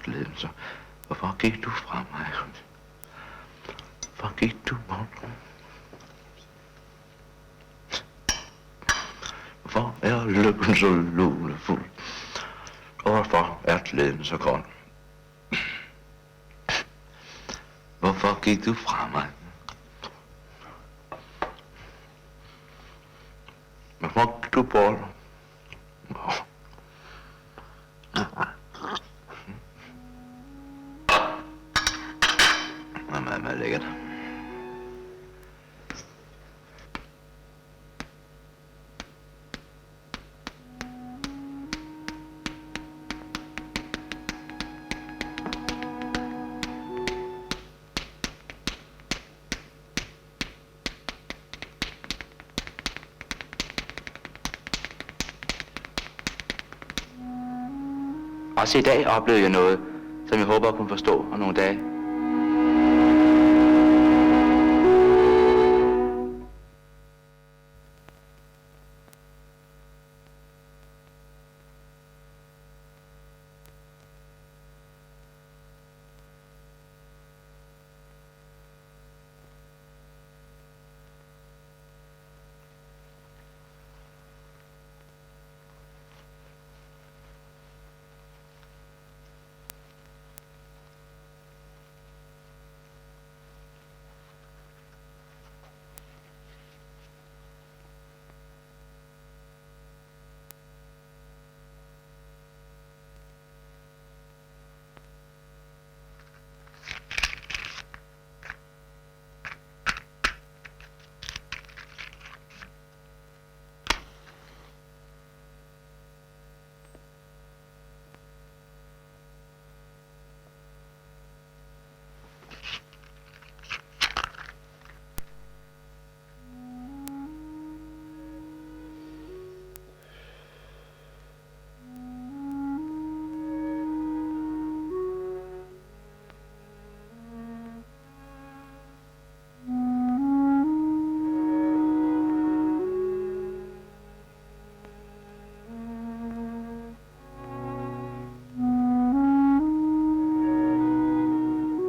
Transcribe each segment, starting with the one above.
ærtledelse. Hvorfor gik du fra mig? Hvorfor gik du bort? Hvorfor er lykken så lunefuld? Og hvorfor er glæden så kold? Hvorfor gik du fra mig? Hvorfor gik du bort? Meget lækkert. Også i dag oplevede jeg noget, som jeg håber at kunne forstå om nogle dage.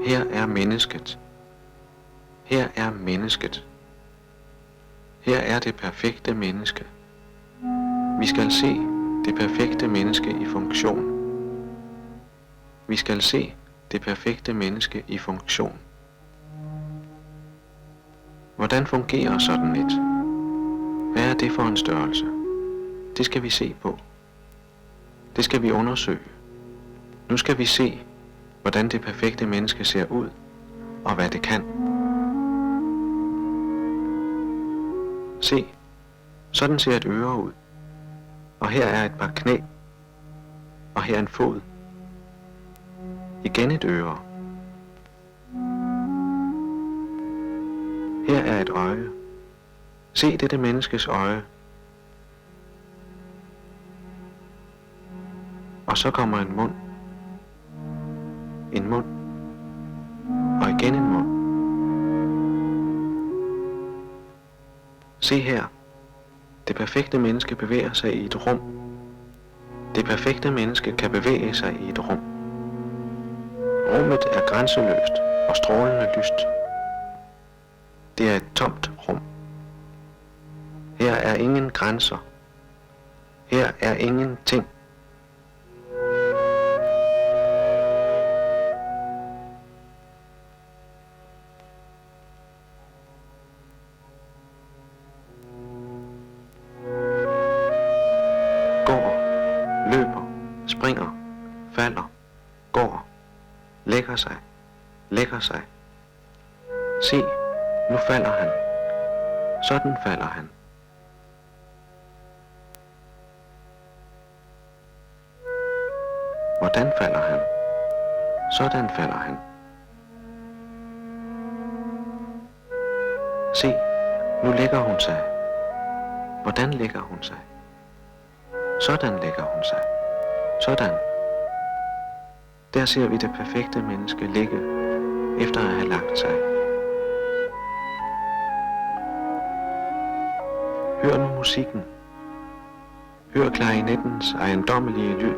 Her er mennesket. Her er mennesket. Her er det perfekte menneske. Vi skal se det perfekte menneske i funktion. Vi skal se det perfekte menneske i funktion. Hvordan fungerer sådan et? Hvad er det for en størrelse? Det skal vi se på. Det skal vi undersøge. Nu skal vi se, hvordan det perfekte menneske ser ud, og hvad det kan. Se, sådan ser et øre ud. Og her er et par knæ. Og her en fod. Igen et øre. Her er et øje. Se dette menneskes øje. Og så kommer en mund. En mund. Og igen en mund. Se her. Det perfekte menneske bevæger sig i et rum. Det perfekte menneske kan bevæge sig i et rum. Rummet er grænseløst og strålende lyst. Det er et tomt rum. Her er ingen grænser. Her er ingenting. Springer, falder, går, lægger sig. Se, nu falder han. Sådan falder han. Hvordan falder han? Sådan falder han. Se, nu lægger hun sig. Hvordan lægger hun sig? Sådan lægger hun sig. Sådan. Der ser vi det perfekte menneske ligge, efter at have lagt sig. Hør nu musikken. Hør klarinettens ejendommelige lyd.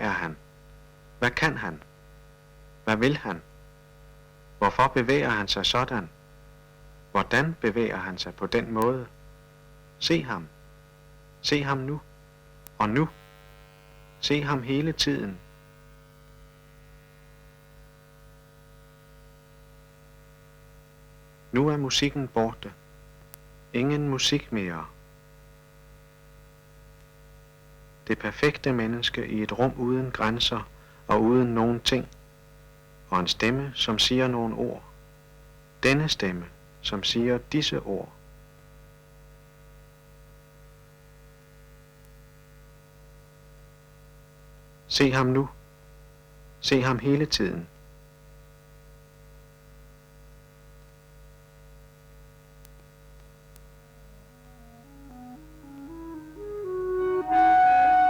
er han? Hvad kan han? Hvad vil han? Hvorfor bevæger han sig sådan? Hvordan bevæger han sig på den måde? Se ham. Se ham nu. Og nu. Se ham hele tiden. Nu er musikken borte. Ingen musik mere. Det perfekte menneske i et rum uden grænser og uden nogen ting. Og en stemme, som siger nogle ord. Denne stemme, som siger disse ord. Se ham nu. Se ham hele tiden.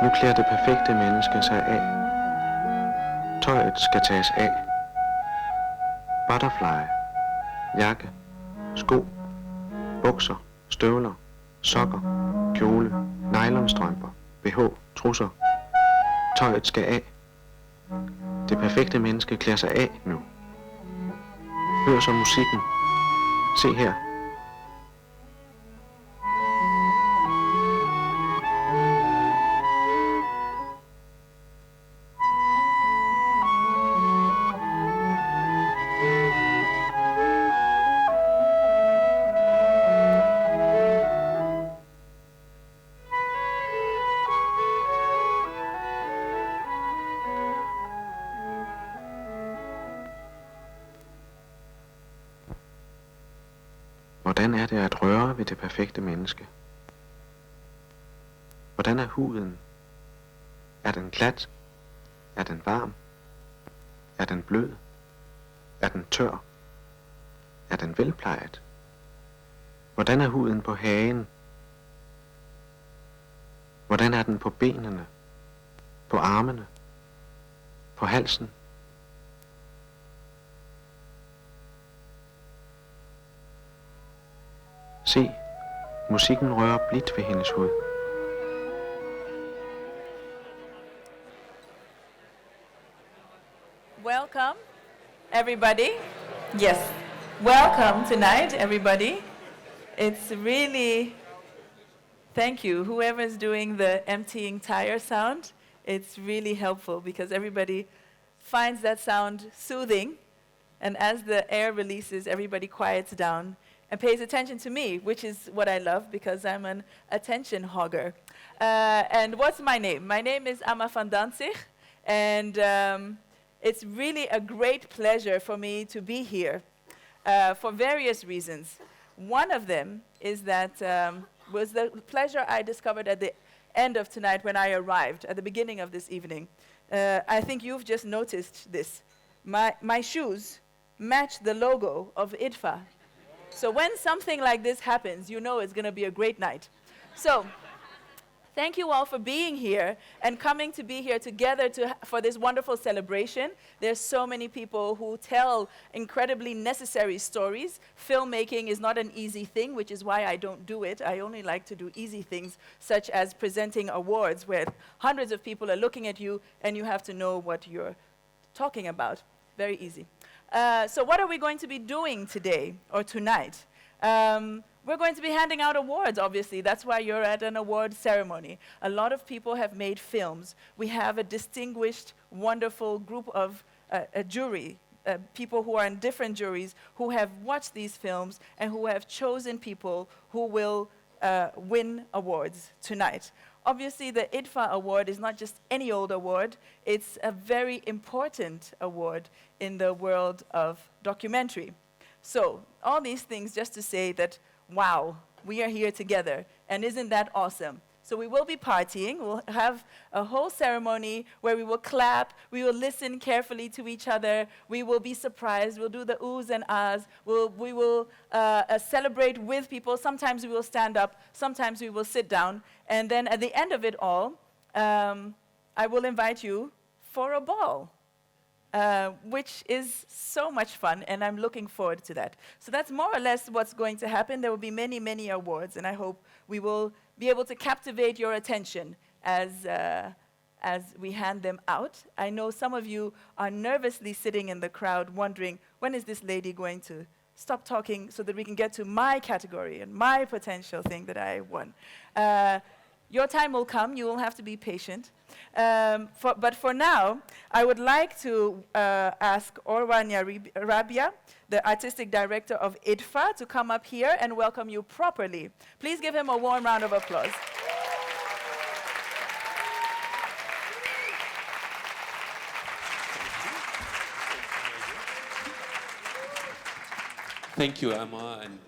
Nu klæder det perfekte menneske sig af. Tøjet skal tages af. Butterfly, jakke, sko, bukser, støvler, sokker, kjole, nylonstrømper, BH, trusser. Tøjet skal af. Det perfekte menneske klæder sig af nu. Hør så musikken. Se her. Hvordan er det at røre ved det perfekte menneske? Hvordan er huden? Er den glat? Er den varm? Er den blød? Er den tør? Er den velplejet? Hvordan er huden på hagen? Hvordan er den på benene? På armene? På halsen? Se, musikken rører blidt ved hendes hud. Welcome, everybody. Yes, welcome tonight, everybody. It's really, thank you, whoever's doing the emptying tire sound. It's really helpful because everybody finds that sound soothing, and as the air releases, everybody quiets down and pays attention to me, which is what I love because I'm an attention hogger. And what's my name? My name is Amma van Danzig, and it's really a great pleasure for me to be here for various reasons. One of them is that was the pleasure I discovered at the end of tonight when I arrived, at the beginning of this evening. I think you've just noticed this. My shoes match the logo of IDFA. So when something like this happens, you know it's going to be a great night. So thank you all for being here and coming to be here together for this wonderful celebration. There's so many people who tell incredibly necessary stories. Filmmaking is not an easy thing, which is why I don't do it. I only like to do easy things, such as presenting awards where hundreds of people are looking at you and you have to know what you're talking about. Very easy. So what are we going to be doing today or tonight? We're going to be handing out awards, obviously. That's why you're at an award ceremony. A lot of people have made films. We have a distinguished, wonderful group of a jury, people who are in different juries who have watched these films and who have chosen people who will win awards tonight. Obviously, the IDFA award is not just any old award. It's a very important award in the world of documentary. So, all these things just to say that, wow, we are here together, and isn't that awesome? So we will be partying. We'll have a whole ceremony where we will clap, we will listen carefully to each other, we will be surprised, we'll do the oohs and ahs, we will celebrate with people. Sometimes we will stand up, sometimes we will sit down, and then at the end of it all, I will invite you for a ball. Which is so much fun, and I'm looking forward to that. So that's more or less what's going to happen. There will be many, many awards, and I hope we will be able to captivate your attention as as we hand them out. I know some of you are nervously sitting in the crowd wondering, when is this lady going to stop talking so that we can get to my category and my potential thing that I won? Your time will come. You will have to be patient. But for now, I would like to ask Orwan Rabia, the artistic director of IDFA, to come up here and welcome you properly. Please give him a warm round of applause. Thank you, Emma, and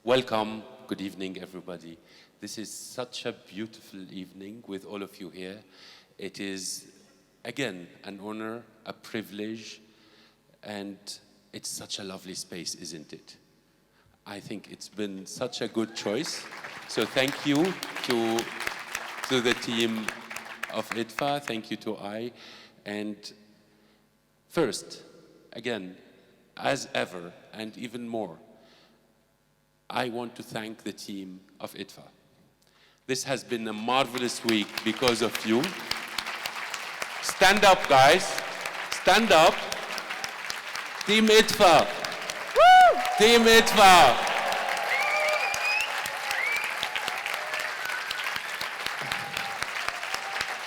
welcome. Good evening, everybody. This is such a beautiful evening with all of you here. It is, again, an honor, a privilege, and it's such a lovely space, isn't it? I think it's been such a good choice. So thank you to the team of IDFA. Thank you to I. And first, again, as ever, and even more, I want to thank the team of IDFA. This has been a marvelous week because of you. Stand up, guys. Stand up. Team IDFA. Woo! Team IDFA.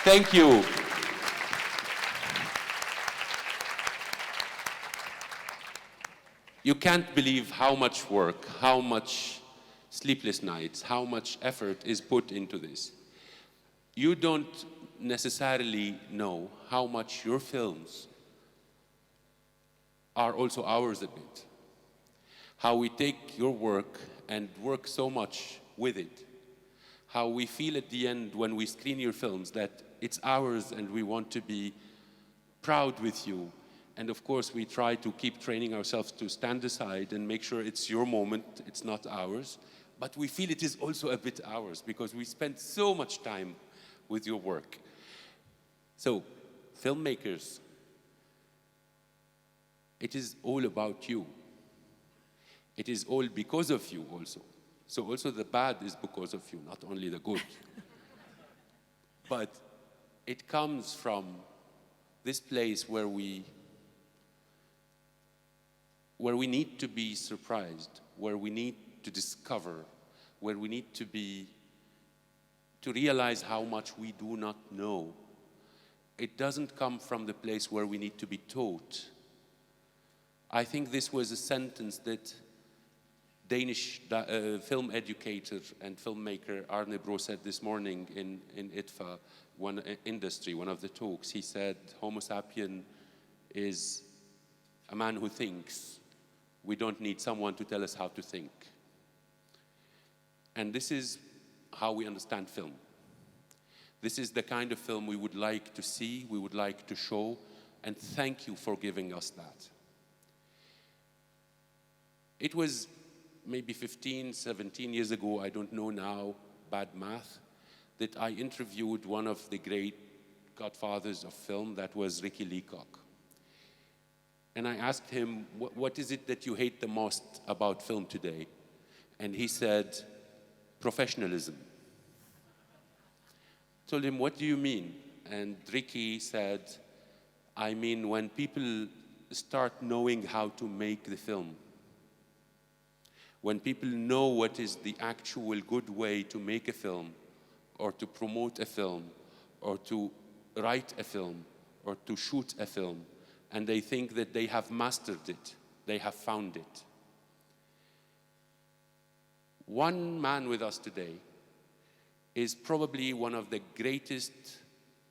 Thank you. You can't believe how much work, how much sleepless nights, how much effort is put into this. You don't necessarily know how much your films are also ours a bit. How we take your work and work so much with it. How we feel at the end when we screen your films that it's ours and we want to be proud with you. And of course, we try to keep training ourselves to stand aside and make sure it's your moment, it's not ours. But we feel it is also a bit ours because we spend so much time with your work. So, filmmakers, it is all about you. It is all because of you also. So also the bad is because of you, not only the good. But it comes from this place where we need to be surprised, where we need to discover, where we need to realize how much we do not know. It doesn't come from the place where we need to be taught. I think this was a sentence that Danish film educator and filmmaker Arne Bro said this morning in IDFA, one of the talks. He said, Homo sapien is a man who thinks. We don't need someone to tell us how to think. And this is how we understand film. This is the kind of film we would like to see, we would like to show, and thank you for giving us that. It was maybe 15, 17 years ago, I don't know now, bad math, that I interviewed one of the great godfathers of film, that was Ricky Leacock. And I asked him, what is it that you hate the most about film today? And he said, professionalism. I told him, what do you mean? And Ricky said, I mean when people start knowing how to make the film. When people know what is the actual good way to make a film, or to promote a film, or to write a film, or to shoot a film, and they think that they have mastered it, they have found it. One man with us today is probably one of the greatest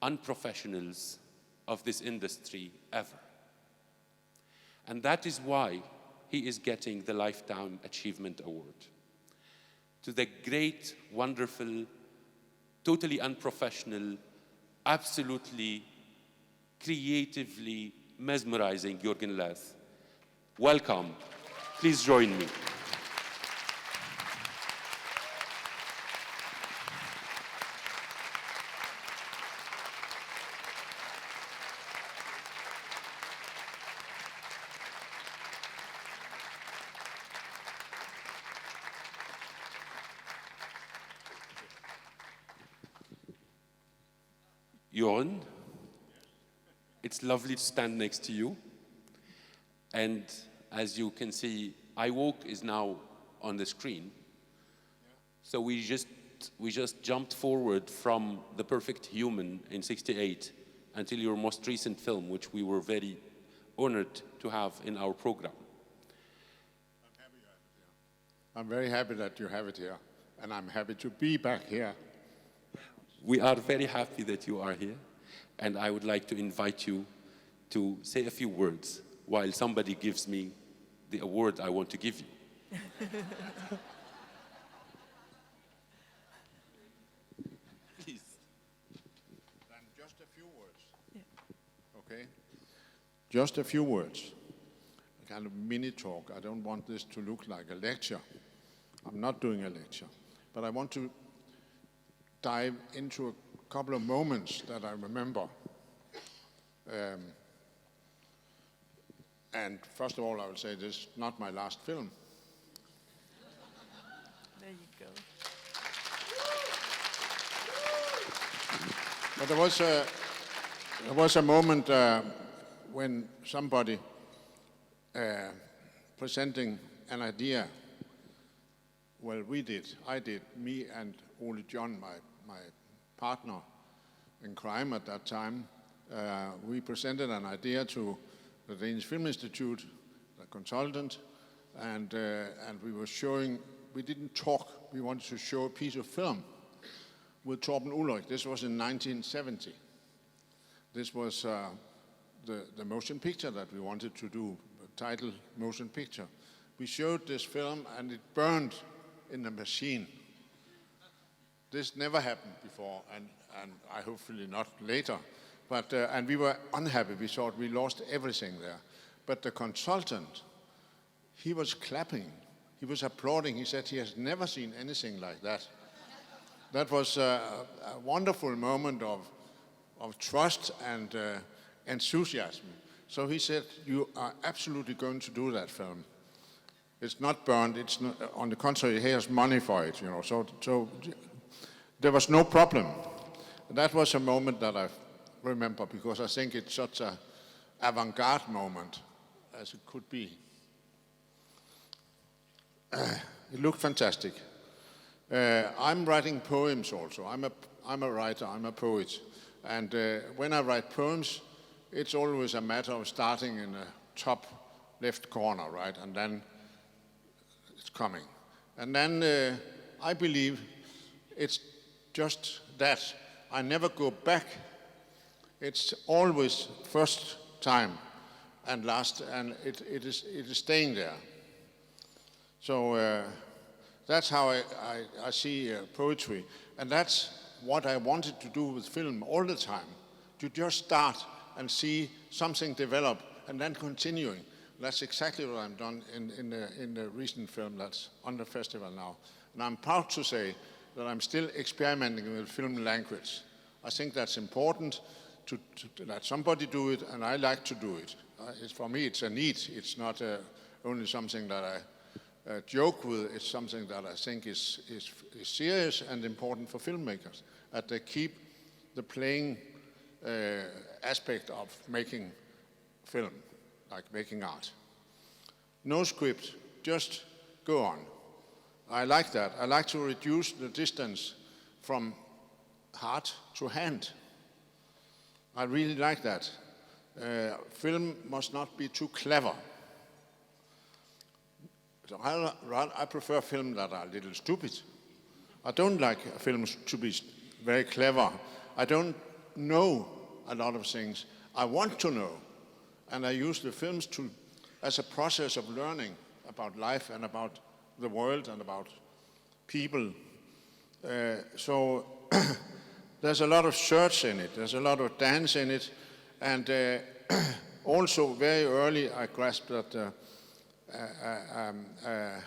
unprofessionals of this industry ever. And that is why he is getting the Lifetime Achievement Award. To the great, wonderful, totally unprofessional, absolutely creatively mesmerizing Jürgen Leth. Welcome. Please join me. Bjorn. It's lovely to stand next to you. And as you can see, I Walk is now on the screen. So we just jumped forward from The Perfect Human in '68 until your most recent film, which we were very honored to have in our program. I'm very happy that you have it here, and I'm happy to be back here. We are very happy that you are here, and I would like to invite you to say a few words while somebody gives me the award I want to give you. Please. Then just a few words. Yeah. Okay? Just a few words. A kind of mini talk. I don't want this to look like a lecture. I'm not doing a lecture. But I want to dive into a couple of moments that I remember. And first of all, I will say this is not my last film. There you go. But there was a moment when somebody presenting an idea, well, I did, me and Ole John, my partner in crime at that time, we presented an idea to the Danish Film Institute, the consultant, and we were showing, we didn't talk, we wanted to show a piece of film with Torben Ulrich. This was in 1970. This was the motion picture that we wanted to do, the title motion picture. We showed this film and it burned in the machine. This never happened before, and I hopefully not later. But, and we were unhappy. We thought we lost everything there. But the consultant, he was clapping. He was applauding. He said he has never seen anything like that. That was a wonderful moment of trust and enthusiasm. So he said, you are absolutely going to do that film. It's not burned. It's not, on the contrary, he has money for it, you know. So there was no problem. That was a moment that I remember because I think it's such an avant-garde moment as it could be. It looked fantastic. I'm writing poems also. I'm a writer, I'm a poet. And when I write poems, it's always a matter of starting in the top left corner, right? And then it's coming. And then I believe it's just that. I never go back. It's always first time and last, and it is staying there. So that's how I see poetry. And that's what I wanted to do with film all the time, to just start and see something develop and then continuing. That's exactly what I've done in the recent film that's on the festival now. And I'm proud to say that I'm still experimenting with film language. I think that's important to let somebody do it, and I like to do it. For me, it's a need. It's not only something that I joke with. It's something that I think is serious and important for filmmakers, that they keep the playing aspect of making film, like making art. No script, just go on. I like that. I like to reduce the distance from heart to hand. I really like that. Film must not be too clever. So I prefer films that are a little stupid. I don't like films to be very clever. I don't know a lot of things. I want to know. And I use the films as a process of learning about life and about the world and about people. So there's a lot of search in it. There's a lot of dance in it. And also very early I grasped that a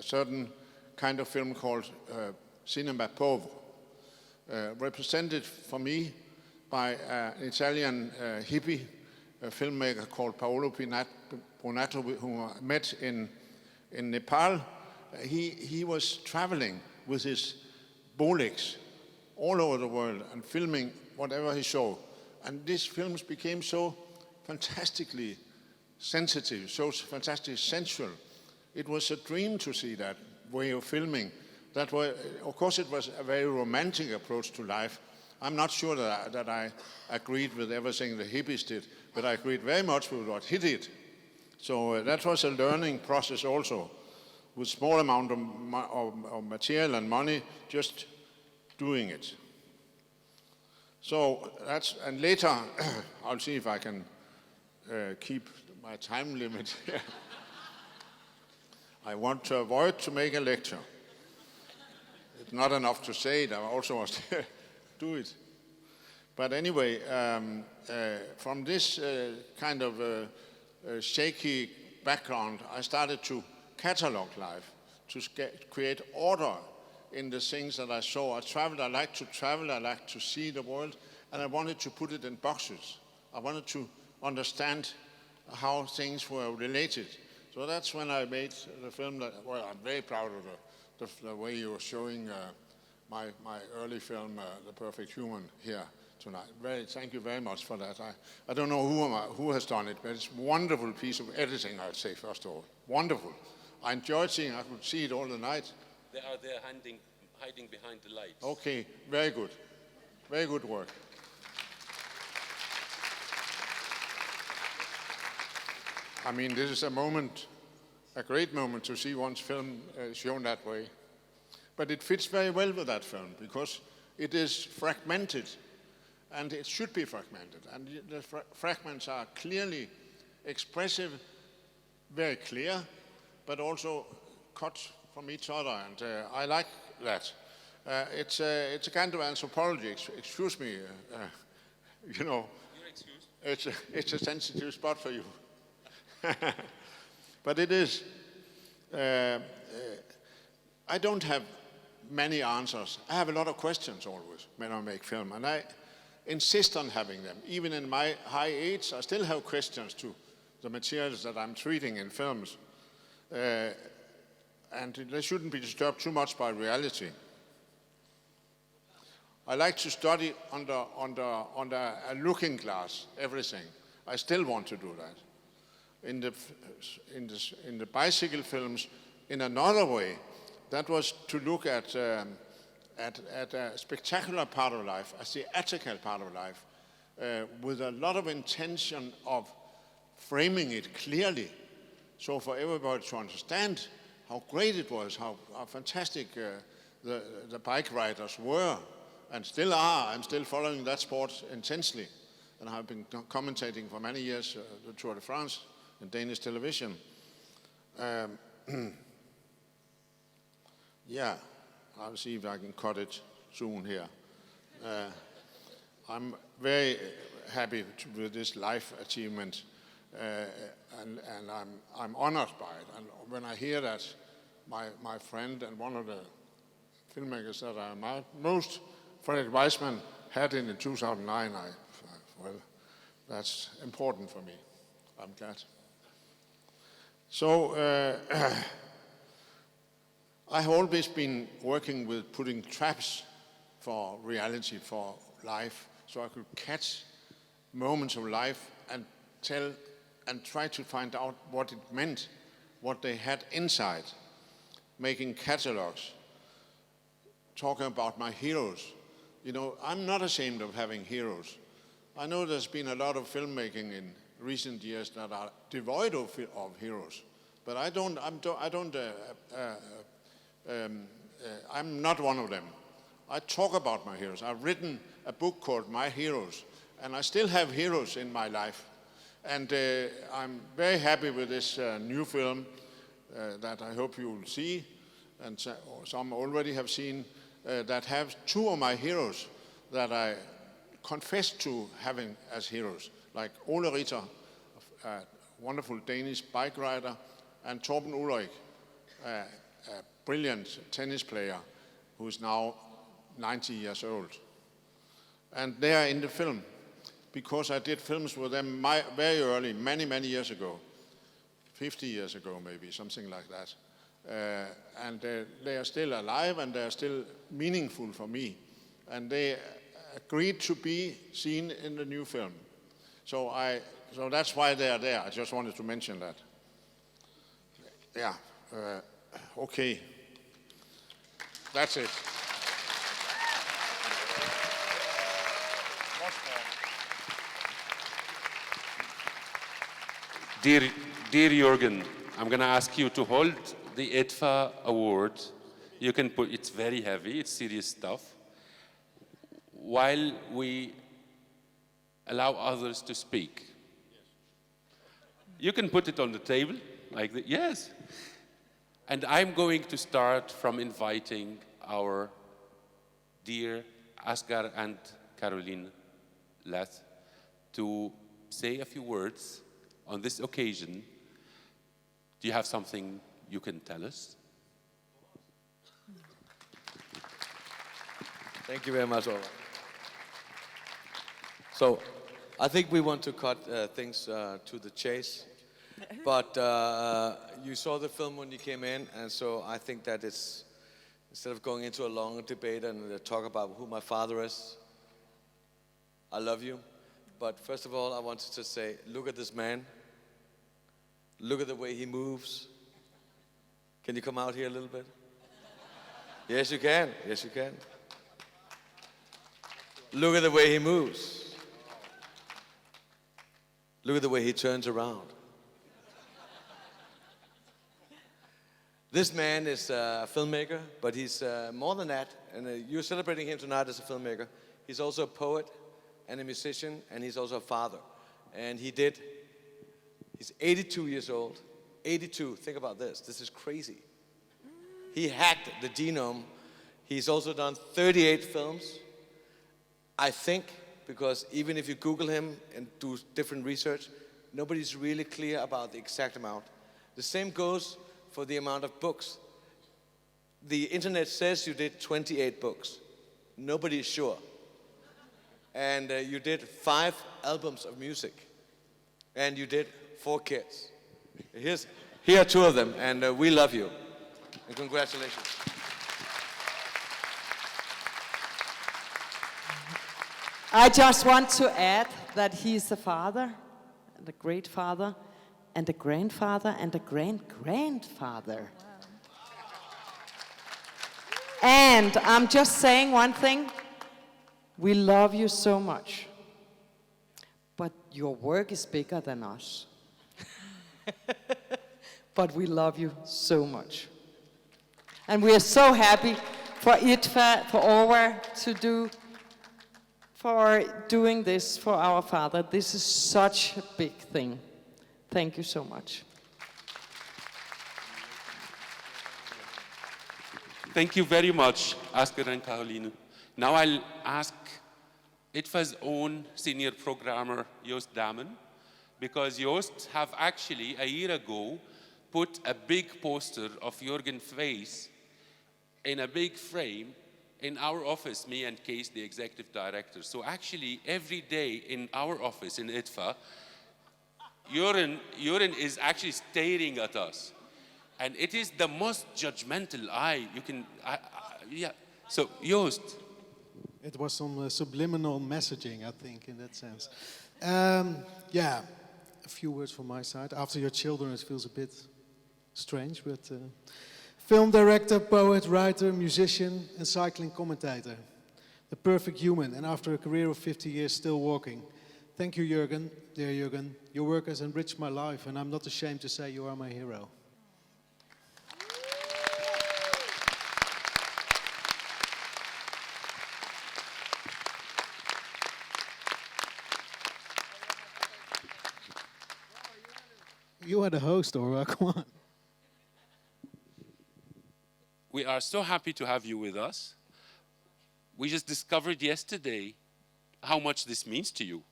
certain kind of film called cinema pauvre, represented for me by an Italian hippie, a filmmaker called Paolo Bonato, whom I met in Nepal. He was traveling with his Bolex all over the world and filming whatever he saw. And these films became so fantastically sensitive, so fantastically sensual. It was a dream to see that way of filming. That was, of course, it was a very romantic approach to life. I'm not sure that I agreed with everything the hippies did, but I agreed very much with what he did. So that was a learning process also, with small amount of material and money, just doing it. So that's, and later, I'll see if I can keep my time limit here. I want to avoid to make a lecture. It's not enough to say it, I also must do it. But anyway, from this kind of shaky background, I started to catalog life, to create order in the things that I saw. I like to travel, I like to see the world, and I wanted to put it in boxes. I wanted to understand how things were related. So that's when I made the film that, well, I'm very proud of the way you were showing my early film, The Perfect Human, here tonight. Thank you very much for that. I don't know who has done it, but it's a wonderful piece of editing, I'd say, first of all. Wonderful. I enjoyed seeing it. I could see it all the night. They are there hiding behind the lights. Okay, very good. Very good work. I mean, this is a great moment to see one's film shown that way. But it fits very well with that film because it is fragmented, and it should be fragmented. And the fragments are clearly expressive, very clear, but also cut from each other, and I like that. It's a kind of anthropology, excuse me, you know. You're excused. It's a sensitive spot for you. But it is. I don't have many answers. I have a lot of questions always when I make film, and I insist on having them. Even in my high age, I still have questions to the materials that I'm treating in films. And they shouldn't be disturbed too much by reality. I like to study under a looking glass everything. I still want to do that. In the bicycle films, in another way, that was to look at a spectacular part of life, a theatrical part of life, with a lot of intention of framing it clearly, so for everybody to understand how great it was, how fantastic the bike riders were, and still are. I'm still following that sport intensely, and I've been commentating for many years the Tour de France in Danish television. Yeah, I'll see if I can cut it soon here. I'm very happy with this life achievement, and I'm honored by it. And when I hear that my friend and one of the filmmakers that I admire most, Fredrik Weisman, had it in 2009, well, that's important for me. I'm glad. So I have always been working with putting traps for reality, for life, so I could catch moments of life and tell and try to find out what it meant, what they had inside, making catalogs, talking about my heroes. You know, I'm not ashamed of having heroes. I know there's been a lot of filmmaking in recent years that are devoid of heroes, but I'm not one of them. I talk about my heroes. I've written a book called My Heroes, and I still have heroes in my life. And I'm very happy with this new film that I hope you will see, and some already have seen, that have two of my heroes that I confess to having as heroes, like Ole Ritter, a wonderful Danish bike rider, and Torben Ulrik, a brilliant tennis player who is now 90 years old. And they are in the film because I did films with them very early, many, many years ago, 50 years ago maybe, something like that. And they are still alive and they are still meaningful for me. And they agreed to be seen in the new film. So that's why they are there. I just wanted to mention that. Yeah, okay. That's it. Dear Jürgen, I'm going to ask you to hold the IDFA award. You can put, it's very heavy, it's serious stuff. While we allow others to speak. You can put it on the table, like that, yes. And I'm going to start from inviting our dear Asghar and Caroline Leth to say a few words on this occasion. Do you have something you can tell us? Thank you very much, Ola. So, I think we want to cut things to the chase, but you saw the film when you came in, and so I think that it's, instead of going into a long debate and talk about who my father is, I love you. But first of all, I wanted to say, look at this man. Look at the way he moves. Can you come out here a little bit? Yes, you can. Yes, you can. Look at the way he moves. Look at the way he turns around. This man is a filmmaker, but he's more than that. And you're celebrating him tonight as a filmmaker. He's also a poet and a musician, and he's also a father. And he's 82 years old. 82, think about this. This is crazy. He hacked the genome. He's also done 38 films. I think, because even if you Google him and do different research, nobody's really clear about the exact amount. The same goes for the amount of books. The internet says you did 28 books. Nobody is sure. And you did 5 albums of music. And you did 4 kids. Here are 2 of them, and we love you. And congratulations. I just want to add that he's a father, and a great father, and a grandfather, and a grand-grandfather. And I'm just saying one thing. We love you so much. But your work is bigger than us. But we love you so much. And we are so happy for IDFA, for Orwa for doing this for our father. This is such a big thing. Thank you so much. Thank you very much, Asghar and Caroline. Now I'll ask IDFA's own senior programmer, Joost Damen, because Joost have actually, a year ago, put a big poster of Jürgen's face in a big frame in our office, me and Kees, the executive director. So actually, every day in our office in IDFA, Jürgen is actually staring at us. And it is the most judgmental eye you can, yeah. So, Joost. It was some subliminal messaging, I think, in that sense. Yeah, a few words from my side. After your children, it feels a bit strange, but film director, poet, writer, musician, and cycling commentator. The perfect human, and after a career of 50 years, still walking. Thank you, Jürgen, dear Jürgen. Your work has enriched my life, and I'm not ashamed to say you are my hero. You are the host, Orwa, come on. We are so happy to have you with us. We just discovered yesterday how much this means to you.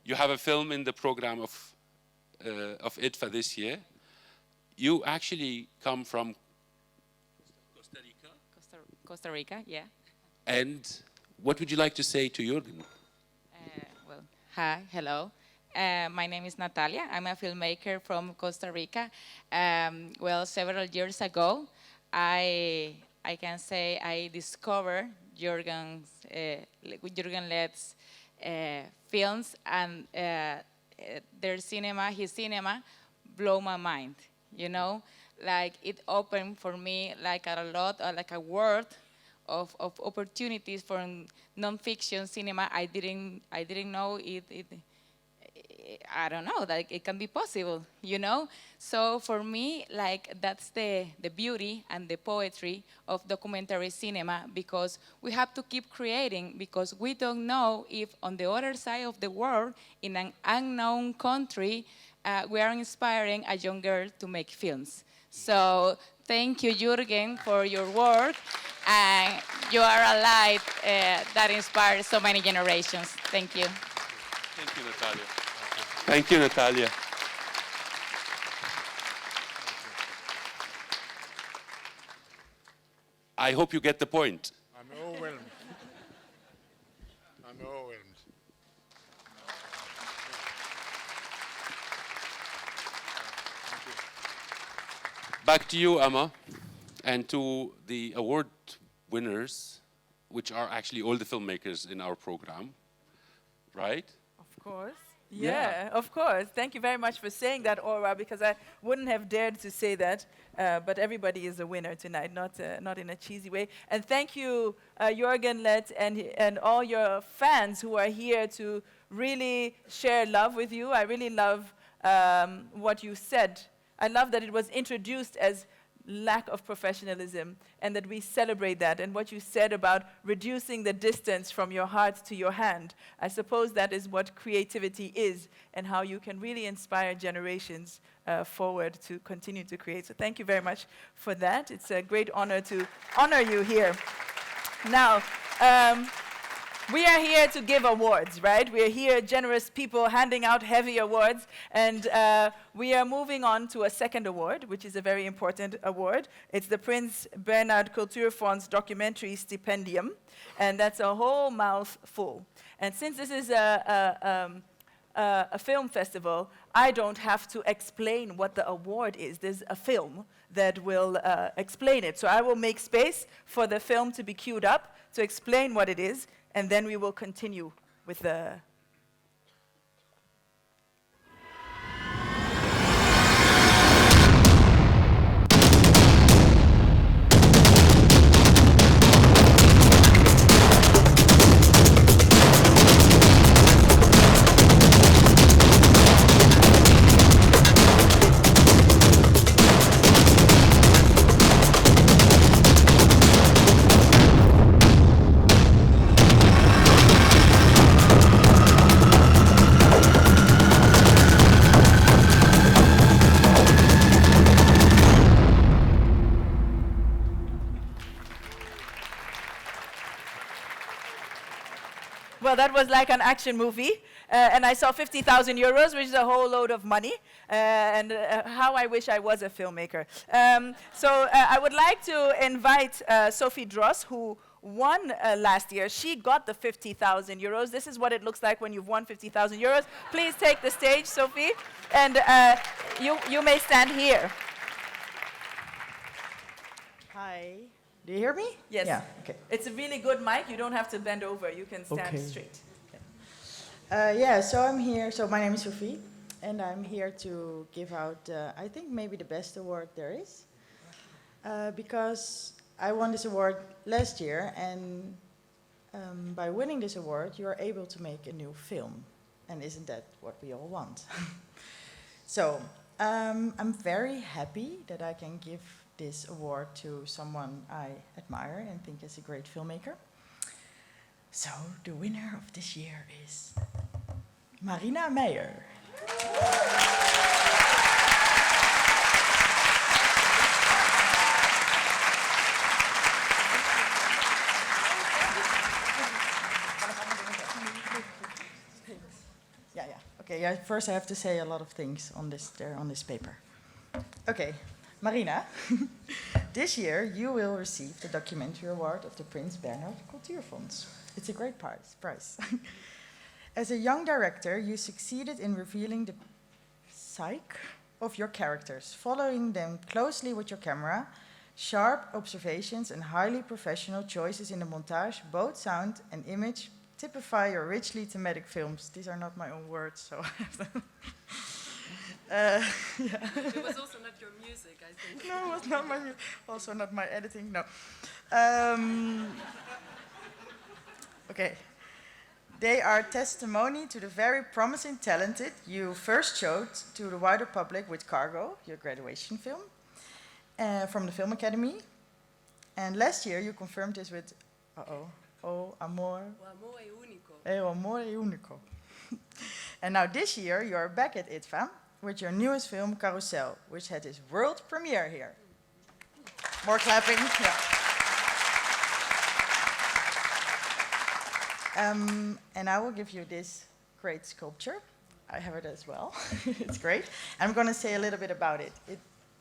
You have a film in the program of IDFA this year. You actually come from Costa Rica. Costa Rica, yeah. And what would you like to say to Jürgen? Well, hi, hello. My name is Natalia. I'm a filmmaker from Costa Rica. Well, several years ago, I can say I discovered Jürgen Led's films, and their cinema, his cinema, blow my mind. You know, like it opened for me like a lot, like a world of opportunities for non-fiction cinema. I didn't know it. I don't know, like it can be possible, you know? So for me, like that's the beauty and the poetry of documentary cinema, because we have to keep creating, because we don't know if on the other side of the world, in an unknown country, we are inspiring a young girl to make films. So thank you, Jürgen, for your work. And you are a light that inspires so many generations. Thank you. Thank you, Natalia. Thank you, Natalia. I hope you get the point. I'm overwhelmed. I'm overwhelmed. Back to you, Emma, and to the award winners, which are actually all the filmmakers in our program, right? Of course. Yeah, of course. Thank you very much for saying that, Aura, because I wouldn't have dared to say that. But everybody is a winner tonight, not in a cheesy way. And thank you, Jürgen Lett, and all your fans who are here to really share love with you. I really love what you said. I love that it was introduced as lack of professionalism, and that we celebrate that. And what you said about reducing the distance from your heart to your hand, I suppose that is what creativity is, and how you can really inspire generations forward to continue to create. So thank you very much for that. It's a great honor to honor you here. Now, we are here to give awards, right? We are here, generous people, handing out heavy awards. And we are moving on to a second award, which is a very important award. It's the Prins Bernhard Cultuurfonds Documentary Stipendium. And that's a whole mouthful. And since this is a film festival, I don't have to explain what the award is. There's a film that will explain it. So I will make space for the film to be queued up to explain what it is. And then we will continue with the... Well, that was like an action movie, and I saw 50,000 euros, which is a whole load of money, and how I wish I was a filmmaker. So I would like to invite Sophie Dross, who won last year. She got the 50,000 euros. This is what it looks like when you've won 50,000 euros. Please take the stage, Sophie, and you may stand here. Hi. Do you hear me? Yes. Yeah, okay. It's a really good mic. You don't have to bend over. You can stand straight. Yeah, so I'm here. So my name is Sophie, and I'm here to give out, I think, maybe the best award there is. Because I won this award last year, and by winning this award, you are able to make a new film. And isn't that what we all want? So I'm very happy that I can give this award to someone I admire and think is a great filmmaker. So the winner of this year is Marina Meijer. Yeah. Okay. Yeah. First, I have to say a lot of things on this paper. Okay. Marina, this year you will receive the Documentary Award of the Prins Bernhard Cultuurfonds. It's a great prize. As a young director, you succeeded in revealing the psyche of your characters, following them closely with your camera, Sharp observations and highly professional choices in the montage, both sound and image, typify your richly thematic films. These are not my own words, so I have to... yeah. It was also not your music, I think. No, it was not my music. Also not my editing, no. Okay. They are testimony to the very promising talented you first showed to the wider public with Cargo, your graduation film, from the Film Academy. And last year you confirmed this with, O Amor. O amor é único. O Amor é Único. And now this year you are back at IDFA with your newest film, Carousel, which had its world premiere here. More clapping, yeah. And I will give you this great sculpture. I have it as well. It's great. I'm going to say a little bit about it.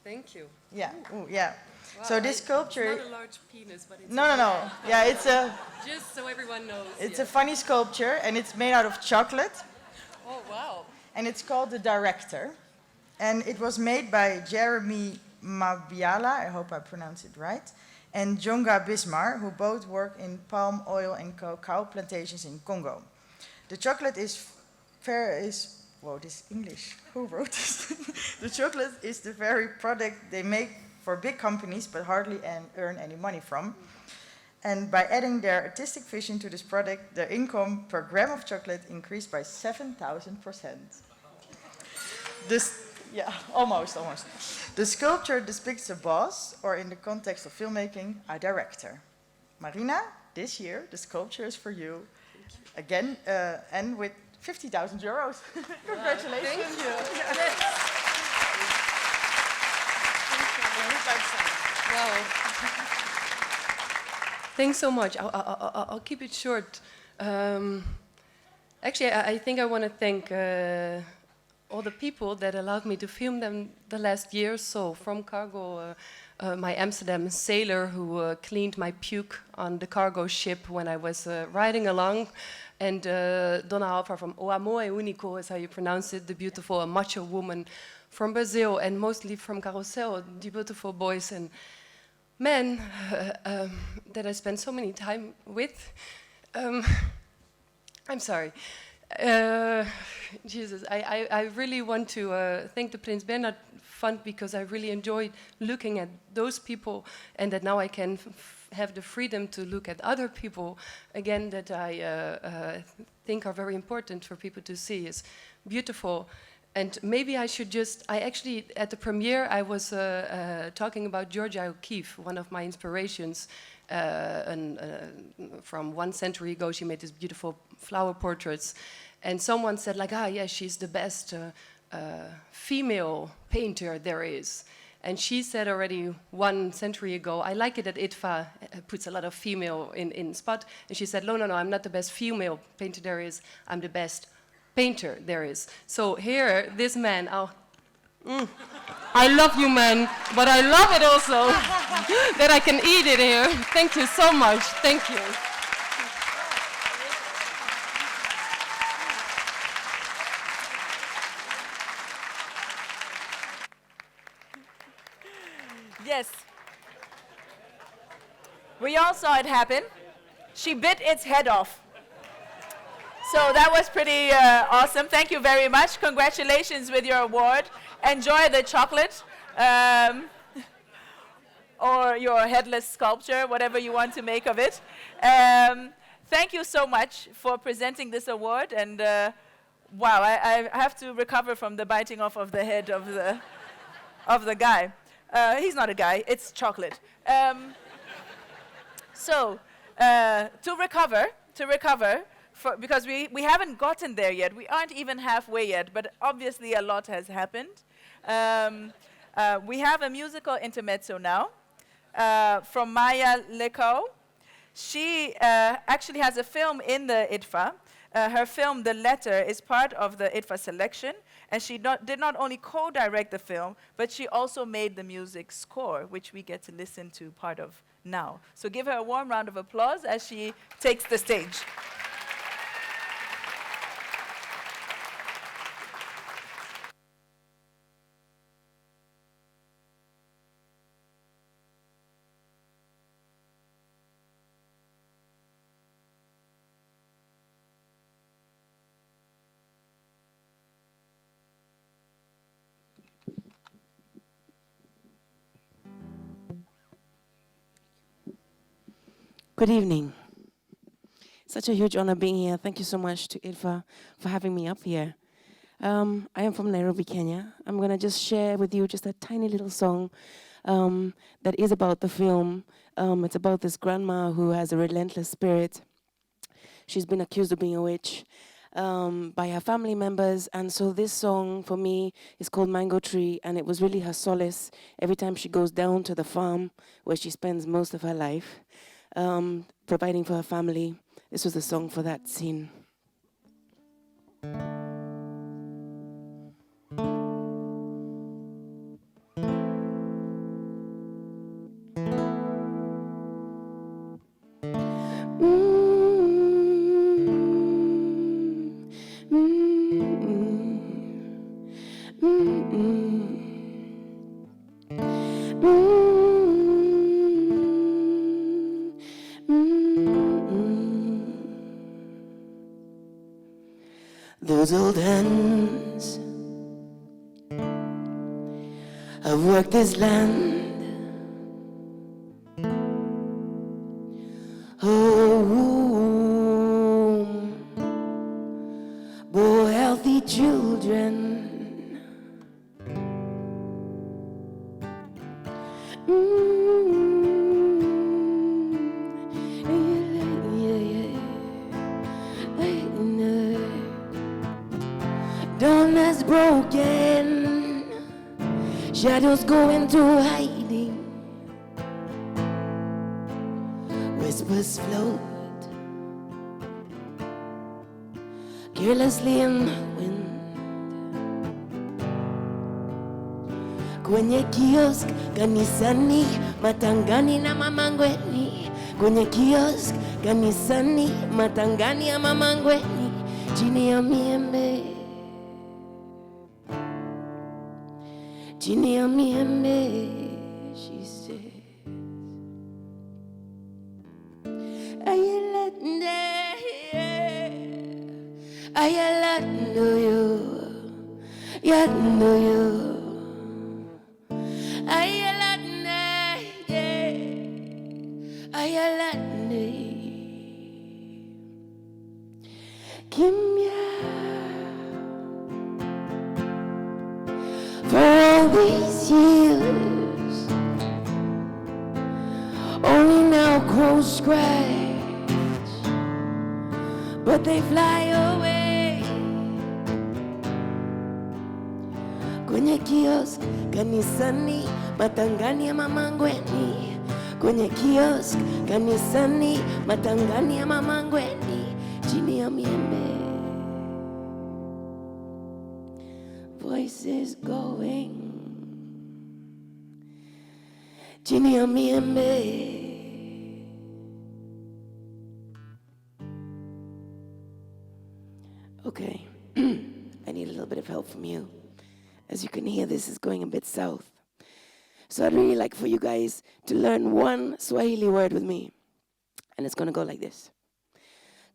Thank you. Yeah. Ooh, yeah. Wow, So this sculpture. It's not a large penis, but it's. No. Yeah, it's a. Just so everyone knows. It's a funny sculpture, and it's made out of chocolate. Oh wow. And it's called The Director. And it was made by Jeremy Mabiala, I hope I pronounced it right, and Jonga Bismar, who both work in palm oil and cacao plantations in Congo. The chocolate whoa, this English, who wrote this? The chocolate is the very product they make for big companies, but hardly earn any money from. And by adding their artistic vision to this product, their income per gram of chocolate increased by 7,000%. Yeah, almost. The sculpture depicts a boss, or in the context of filmmaking, a director. Marina, this year, the sculpture is for you. Again, and with 50,000 euros. Congratulations. Thank you. Yeah. Yes. Wow. Thanks so much. I'll keep it short. Actually, I think I want to thank all the people that allowed me to film them the last year or so. From Cargo, my Amsterdam sailor who cleaned my puke on the cargo ship when I was riding along. And Dona Alfa from O Amor é Único, is how you pronounce it, the beautiful macho woman from Brazil, and mostly from Carousel, the beautiful boys and men that I spent so many time with. I'm sorry. Jesus, I really want to thank the Prins Bernhard Fund, because I really enjoyed looking at those people, and that now I can have the freedom to look at other people again that I think are very important for people to see. Is beautiful. And maybe I should I actually, at the premiere, I was talking about Georgia O'Keeffe, one of my inspirations. From 1 century ago, she made these beautiful flower portraits. And someone said, like, yeah, she's the best female painter there is. And she said already 1 century ago, I like it that IDFA puts a lot of female in spot. And she said, no, I'm not the best female painter there is. I'm the best painter there is. So here, this man, I love you, man, but I love it also that I can eat it here. Thank you so much. Thank you. Yes. We all saw it happen. She bit its head off. So that was pretty awesome. Thank you very much. Congratulations with your award. Enjoy the chocolate or your headless sculpture, whatever you want to make of it. Thank you so much for presenting this award. And wow, I have to recover from the biting off of the head of the guy. He's not a guy, it's chocolate. So to recover, because we haven't gotten there yet. We aren't even halfway yet, but obviously a lot has happened. We have a musical intermezzo now from Maya Leco. She actually has a film in the IDFA. Her film, The Letter, is part of the IDFA selection, and she did not only co-direct the film, but she also made the music score, which we get to listen to part of now. So give her a warm round of applause as she takes the stage. Good evening. Such a huge honor being here. Thank you so much to IDFA for having me up here. I am from Nairobi, Kenya. I'm going to just share with you just a tiny little song that is about the film. It's about this grandma who has a relentless spirit. She's been accused of being a witch by her family members. And so this song for me is called Mango Tree, and it was really her solace every time she goes down to the farm where she spends most of her life, providing for her family. This was the song for that scene. Those old hands have worked this land. Oh, bore healthy children. Dawn has broken, shadows go into hiding, whispers float carelessly in the wind. Kwenye kiosk, kanisani, matangani na mamangweni. Kwenye kiosk, kanisani, matangani ya mamangweni. Chini ya miembe, chini ya miembe, she says, ayalando yo, yando yo, ayalande, kimya. For all these years, only now crows scratch, but they fly away. Kwenye kiosk, kanisani, matangani ya mamangweni. Kwenye kiosk, kanisani, matangani ya mamangweni. Chini ya miembe, voices going. Chini ya miembe. Okay, I need a little bit of help from you. As you can hear, this is going a bit south. So I'd really like for you guys to learn one Swahili word with me. And it's gonna go like this.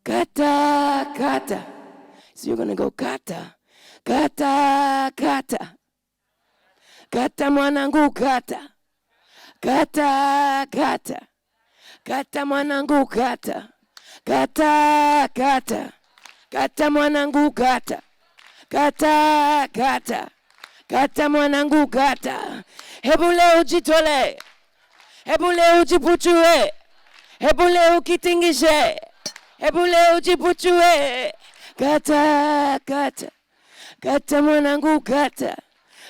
Kata, kata. So you're gonna go kata. Kata, kata. Kata mwanangu kata. Kata, kata. Kata mwanangu kata. Kata, kata. Kata mwanangu kata. Kata, kata. Kata mwanangu kata. Hebu leo ujitole. Hebu leo ujipuchue. Hebu leo ukitingishe. Hebu leo ujipuchue. Kata, kata. Kata mwanangu kata.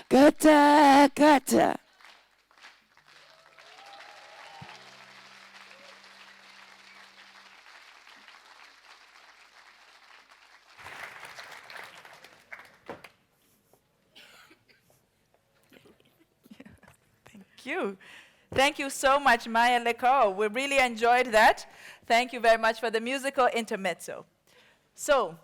Kata, kata. You. Thank you so much, Maya Lekao. We really enjoyed that. Thank you very much for the musical intermezzo. So,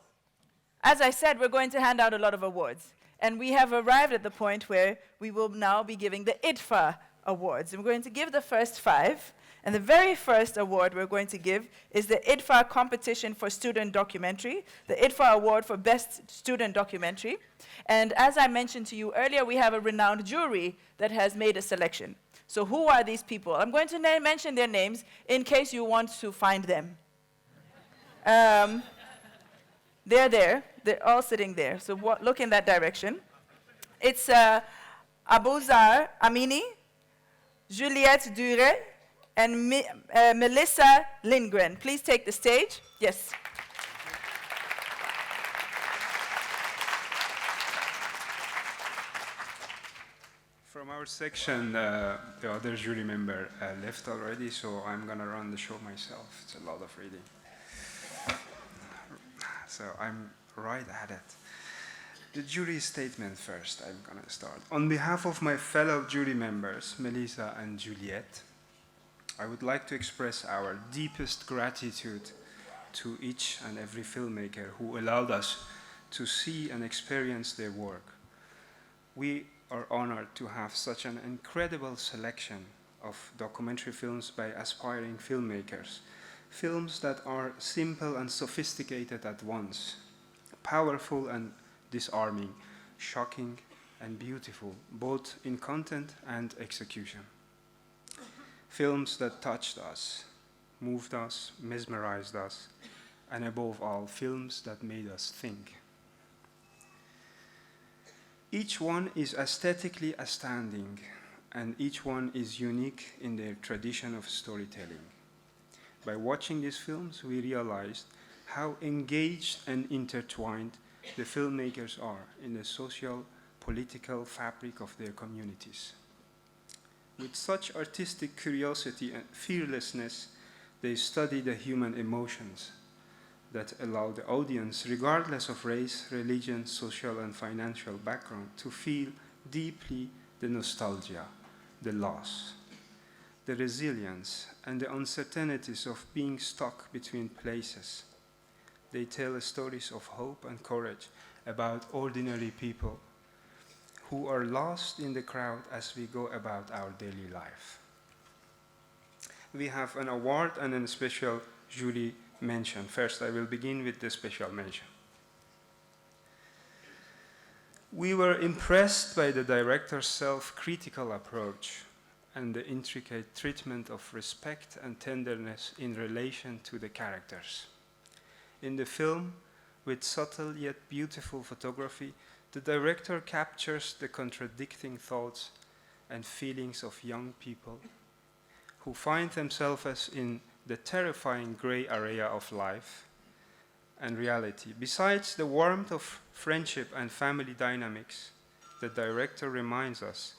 as I said, we're going to hand out a lot of awards. And we have arrived at the point where we will now be giving the IDFA awards. And we're going to give the first 5. And the very first award we're going to give is the IDFA Competition for Student Documentary, the IDFA Award for Best Student Documentary. And as I mentioned to you earlier, we have a renowned jury that has made a selection. So who are these people? I'm going to mention their names in case you want to find them. They're there. They're all sitting there. So look in that direction. It's Abuzar Amini, Juliette Dure, and Melissa Lindgren. Please take the stage. Yes. From our section, the other jury member left already, so I'm going to run the show myself. It's a lot of reading. So I'm right at it. The jury statement first, I'm going to start. On behalf of my fellow jury members, Melissa and Juliette, I would like to express our deepest gratitude to each and every filmmaker who allowed us to see and experience their work. We are honored to have such an incredible selection of documentary films by aspiring filmmakers, films that are simple and sophisticated at once, powerful and disarming, shocking and beautiful, both in content and execution. Films that touched us, moved us, mesmerized us, and above all, films that made us think. Each one is aesthetically astounding, and each one is unique in their tradition of storytelling. By watching these films, we realized how engaged and intertwined the filmmakers are in the social, political fabric of their communities. With such artistic curiosity and fearlessness, they study the human emotions that allow the audience, regardless of race, religion, social and financial background, to feel deeply the nostalgia, the loss, the resilience, and the uncertainties of being stuck between places. They tell stories of hope and courage about ordinary people who are lost in the crowd as we go about our daily life. We have an award and a special jury mention. First, I will begin with the special mention. We were impressed by the director's self-critical approach and the intricate treatment of respect and tenderness in relation to the characters. In the film, with subtle yet beautiful photography, the director captures the contradicting thoughts and feelings of young people who find themselves in the terrifying gray area of life and reality. Besides the warmth of friendship and family dynamics, the director reminds us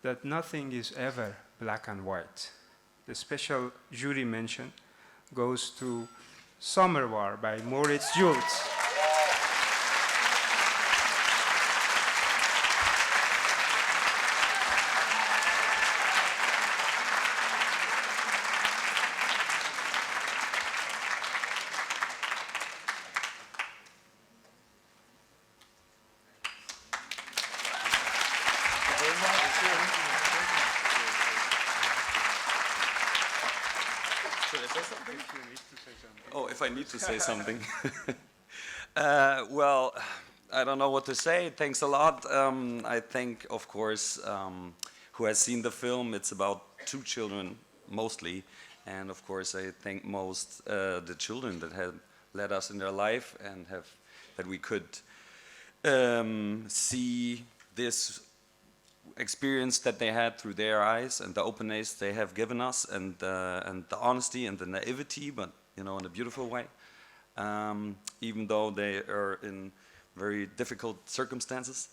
that nothing is ever black and white. The special jury mention goes to Summer War by Moritz Schulz. Oh, if I need to say something. Well, I don't know what to say. Thanks a lot. I think, of course, who has seen the film, it's about two children mostly. And of course, I thank most the children that have led us in their life and that we could see this experience that they had through their eyes and the openness they have given us and the honesty and the naivety, but in a beautiful way. Even though they are in very difficult circumstances.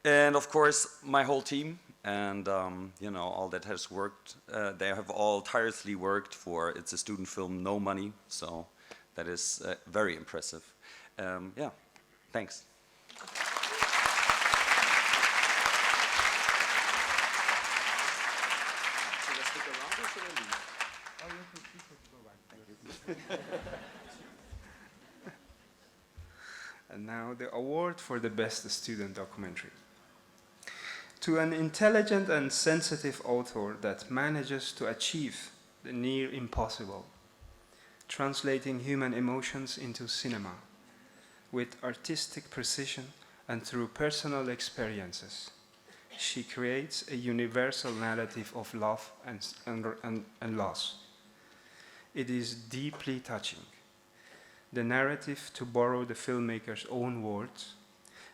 And of course, my whole team and all that has worked. They have all tirelessly worked for, it's a student film, no money, so that is very impressive. Yeah, thanks. And now the award for the best student documentary. To an intelligent and sensitive author that manages to achieve the near impossible, translating human emotions into cinema with artistic precision and through personal experiences. she creates a universal narrative of love and loss. It is deeply touching. The narrative, to borrow the filmmaker's own words,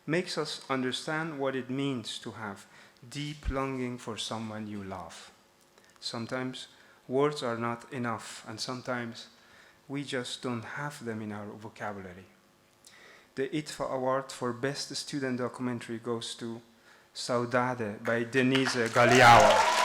makes us understand what it means to have deep longing for someone you love. Sometimes words are not enough, and sometimes we just don't have them in our vocabulary. The IDFA Award for Best Student Documentary goes to Saudade by Denise Galeao.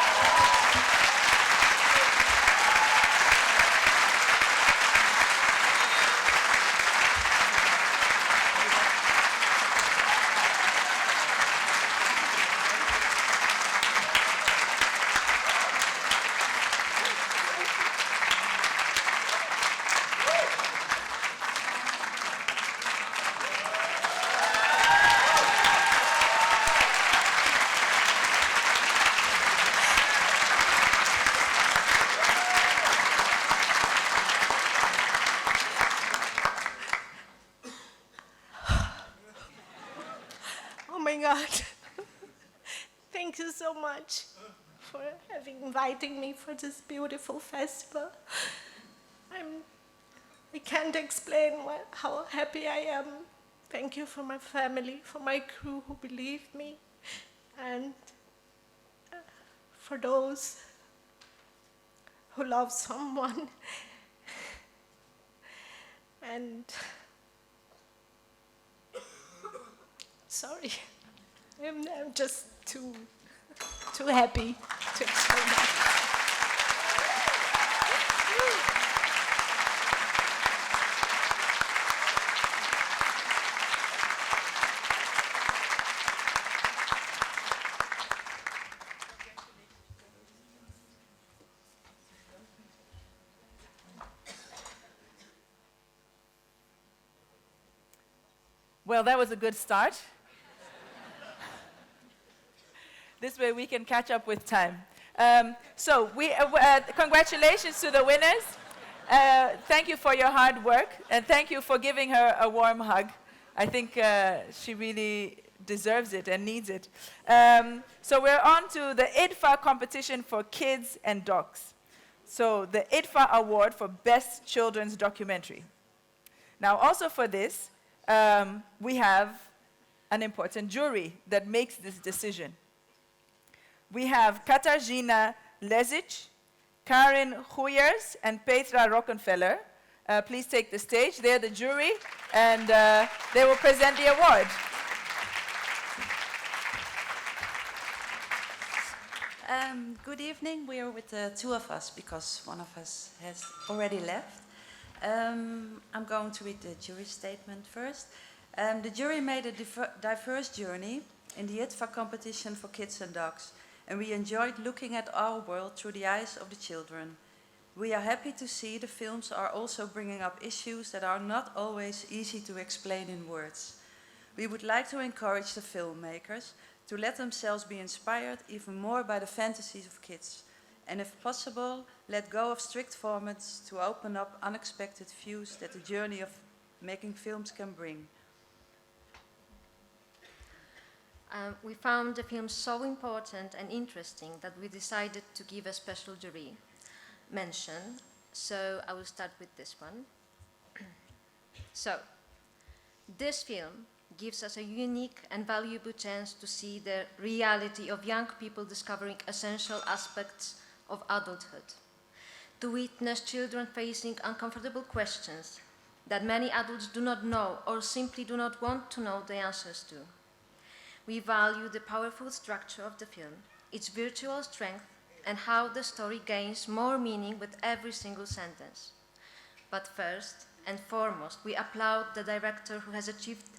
Oh my God. Thank you so much for having invited me for this beautiful festival. I can't explain how happy I am. Thank you for my family, for my crew who believed me, and for those who love someone. And sorry, I'm just too happy to explain that. Well, that was a good start. This way we can catch up with time. So congratulations to the winners. Thank you for your hard work, and thank you for giving her a warm hug. I think she really deserves it and needs it. So we're on to the IDFA competition for kids and docs. So the IDFA Award for Best Children's Documentary. Now also for this, we have an important jury that makes this decision. We have Katarzyna Lezic, Karin Goeyers, and Petra Rockenfeller. Please take the stage. They're the jury, and they will present the award. Good evening. We are with the two of us because one of us has already left. I'm going to read the jury statement first. The jury made a diverse journey in the IDFA competition for kids and dogs, and we enjoyed looking at our world through the eyes of the children. We are happy to see the films are also bringing up issues that are not always easy to explain in words. We would like to encourage the filmmakers to let themselves be inspired even more by the fantasies of kids, and if possible, let go of strict formats to open up unexpected views that the journey of making films can bring. We found the film so important and interesting that we decided to give a special jury mention. So I will start with this one. So, this film gives us a unique and valuable chance to see the reality of young people discovering essential aspects of adulthood, to witness children facing uncomfortable questions that many adults do not know or simply do not want to know the answers to. We value the powerful structure of the film, its visual strength, and how the story gains more meaning with every single sentence. But first and foremost, we applaud the director who has achieved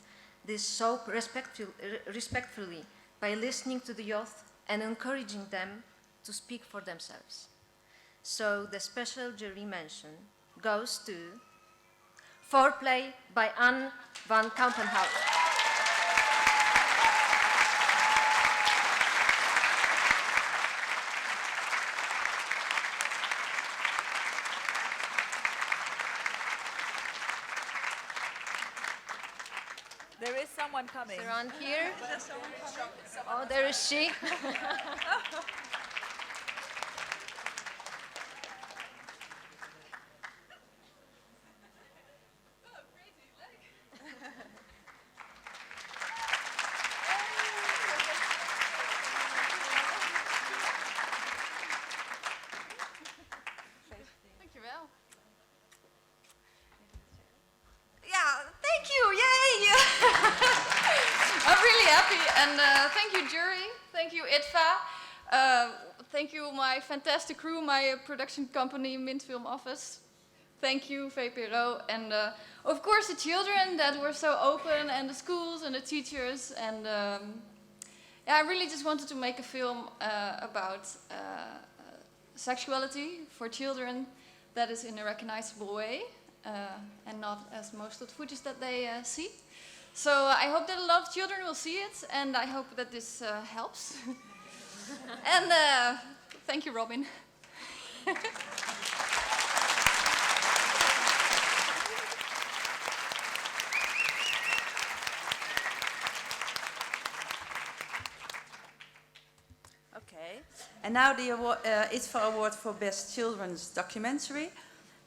this so respectfully by listening to the youth and encouraging them to speak for themselves. So the special jury mention goes to Foreplay by Anne van Kampenhout. There is someone coming. Is around here? Oh, there is she. Dankjewel. Yeah, thank you, yay! I'm really happy, and thank you, jury. Thank you, IDFA. Thank you, my fantastic crew, my production company, Mint Film Office. Thank you, VPRO, and of course the children that were so open, and the schools and the teachers, and yeah, I really just wanted to make a film about sexuality for children that is in a recognizable way, and not as most of the footage that they see. So I hope that a lot of children will see it, and I hope that this helps. And thank you, Robin. Okay, and now the award, IDFA Award for Best Children's Documentary.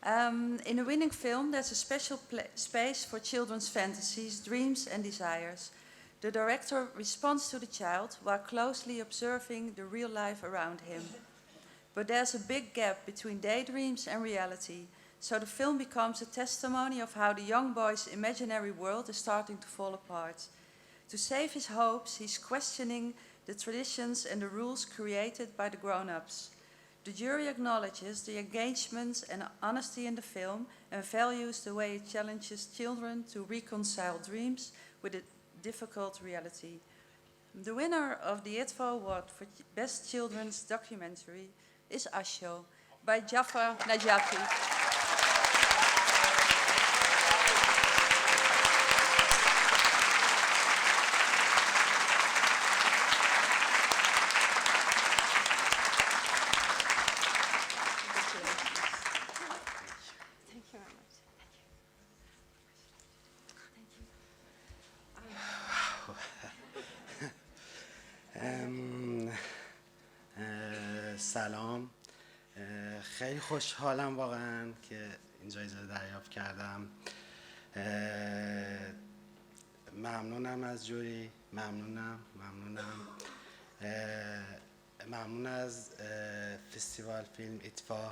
In a winning film, there's a special space for children's fantasies, dreams and desires. The director responds to the child while closely observing the real life around him. But there's a big gap between daydreams and reality, so the film becomes a testimony of how the young boy's imaginary world is starting to fall apart. To save his hopes, he's questioning the traditions and the rules created by the grown-ups. The jury acknowledges the engagement and honesty in the film and values the way it challenges children to reconcile dreams with a difficult reality. The winner of the IDFA Award for Best Children's Documentary is Asho by Jafar Najafi. سلام، خیلی خوشحالم واقعا که این جایزه رو دریافت کردم. ممنونم از جوری، ممنون از فستیوال فیلم ایدفا.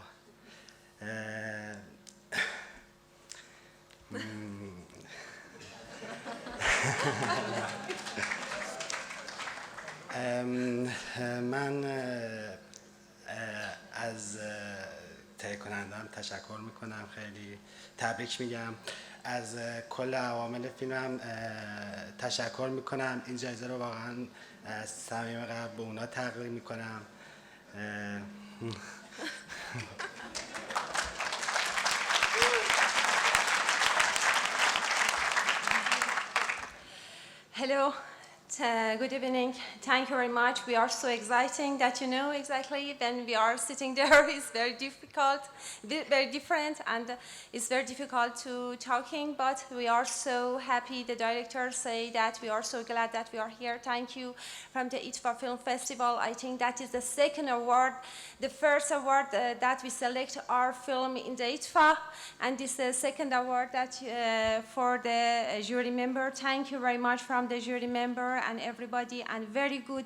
من از تهیه کننده‌ام تشکر میکنم، خیلی تبریک میگم. از کل عوامل فیلمم تشکر میکنم. این جایزه رو واقعا از صمیم قلب به اونا تقدیم میکنم. Hello, good evening. Thank you very much. We are so exciting that you know exactly when we are sitting there. It's very difficult, very different, and it's very difficult to talking. But we are so happy. The director say that we are so glad that we are here. Thank you from the IDFA Film Festival. I think that is the second award. The first award that we select our film in the IDFA, and this is the second award that for the jury member. Thank you very much from the jury member and everybody, and very good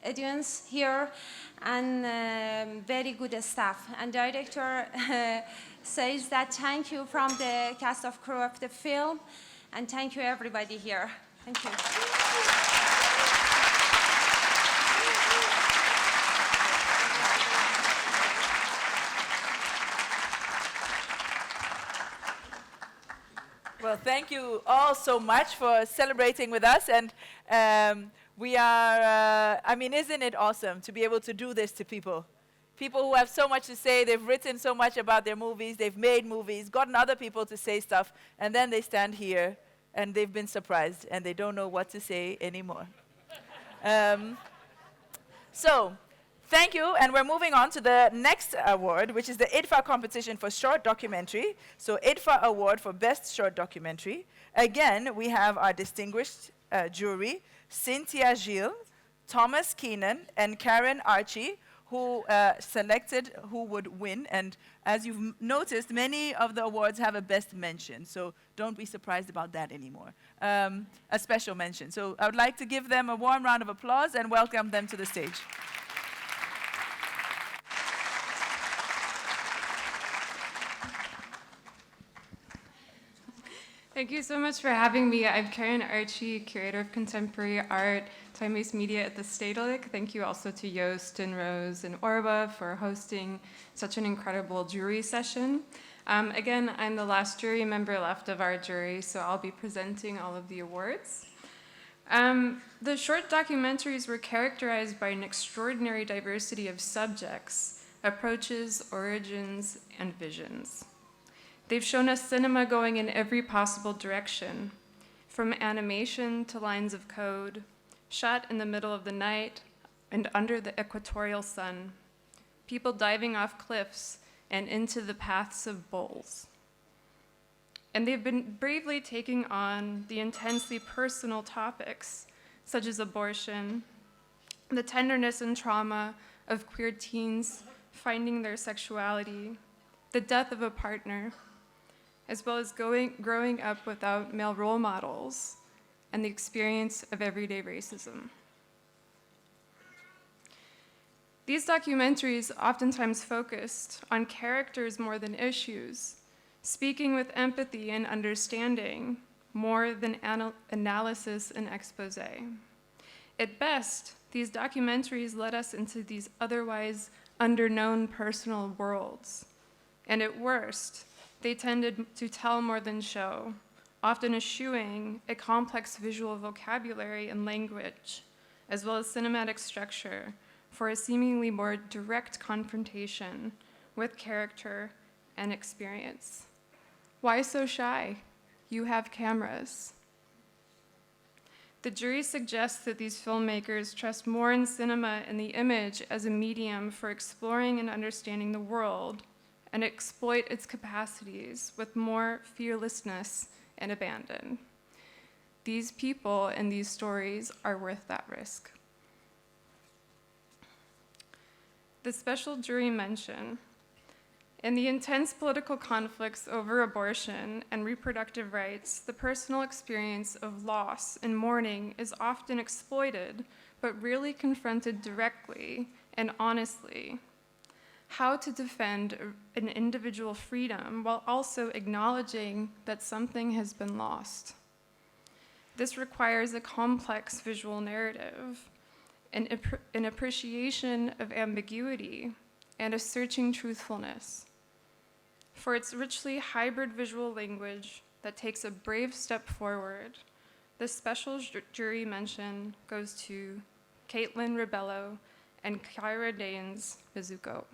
audience here, and very good staff. And director says that thank you from the cast of crew of the film, and thank you everybody here. Thank you. Well, thank you all so much for celebrating with us. And we are, I mean, isn't it awesome to be able to do this to people? People who have so much to say, they've written so much about their movies, they've made movies, gotten other people to say stuff, and then they stand here and they've been surprised and they don't know what to say anymore. So, thank you, and we're moving on to the next award, which is the IDFA competition for short documentary. So IDFA Award for Best Short Documentary. Again, we have our distinguished jury, Cynthia Gilles, Thomas Keenan, and Karen Archie, who selected who would win. And as you've noticed, many of the awards have a best mention, so don't be surprised about that anymore. A special mention. So I would like to give them a warm round of applause and welcome them to the stage. Thank you so much for having me. I'm Karen Archie, Curator of Contemporary Art, Time-Based Media at the Stedelijk. Thank you also to Joost and Rose and Orba for hosting such an incredible jury session. Again, I'm the last jury member left of our jury, so I'll be presenting all of the awards. The short documentaries were characterized by an extraordinary diversity of subjects, approaches, origins, and visions. They've shown us cinema going in every possible direction, from animation to lines of code, shot in the middle of the night and under the equatorial sun, people diving off cliffs and into the paths of bulls. And they've been bravely taking on the intensely personal topics, such as abortion, the tenderness and trauma of queer teens finding their sexuality, the death of a partner, as well as growing up without male role models and the experience of everyday racism. These documentaries oftentimes focused on characters more than issues, speaking with empathy and understanding more than analysis and expose. At best, these documentaries led us into these otherwise underknown personal worlds, and at worst, they tended to tell more than show, often eschewing a complex visual vocabulary and language, as well as cinematic structure, for a seemingly more direct confrontation with character and experience. Why so shy? You have cameras. The jury suggests that these filmmakers trust more in cinema and the image as a medium for exploring and understanding the world, and exploit its capacities with more fearlessness and abandon. These people and these stories are worth that risk. The special jury mention, in the intense political conflicts over abortion and reproductive rights, the personal experience of loss and mourning is often exploited, but rarely confronted directly and honestly. How to defend an individual freedom while also acknowledging that something has been lost. This requires a complex visual narrative, an appreciation of ambiguity, and a searching truthfulness. For its richly hybrid visual language that takes a brave step forward, the special jury mention goes to Caitlin Rebello and Kyra Danes Mizuko.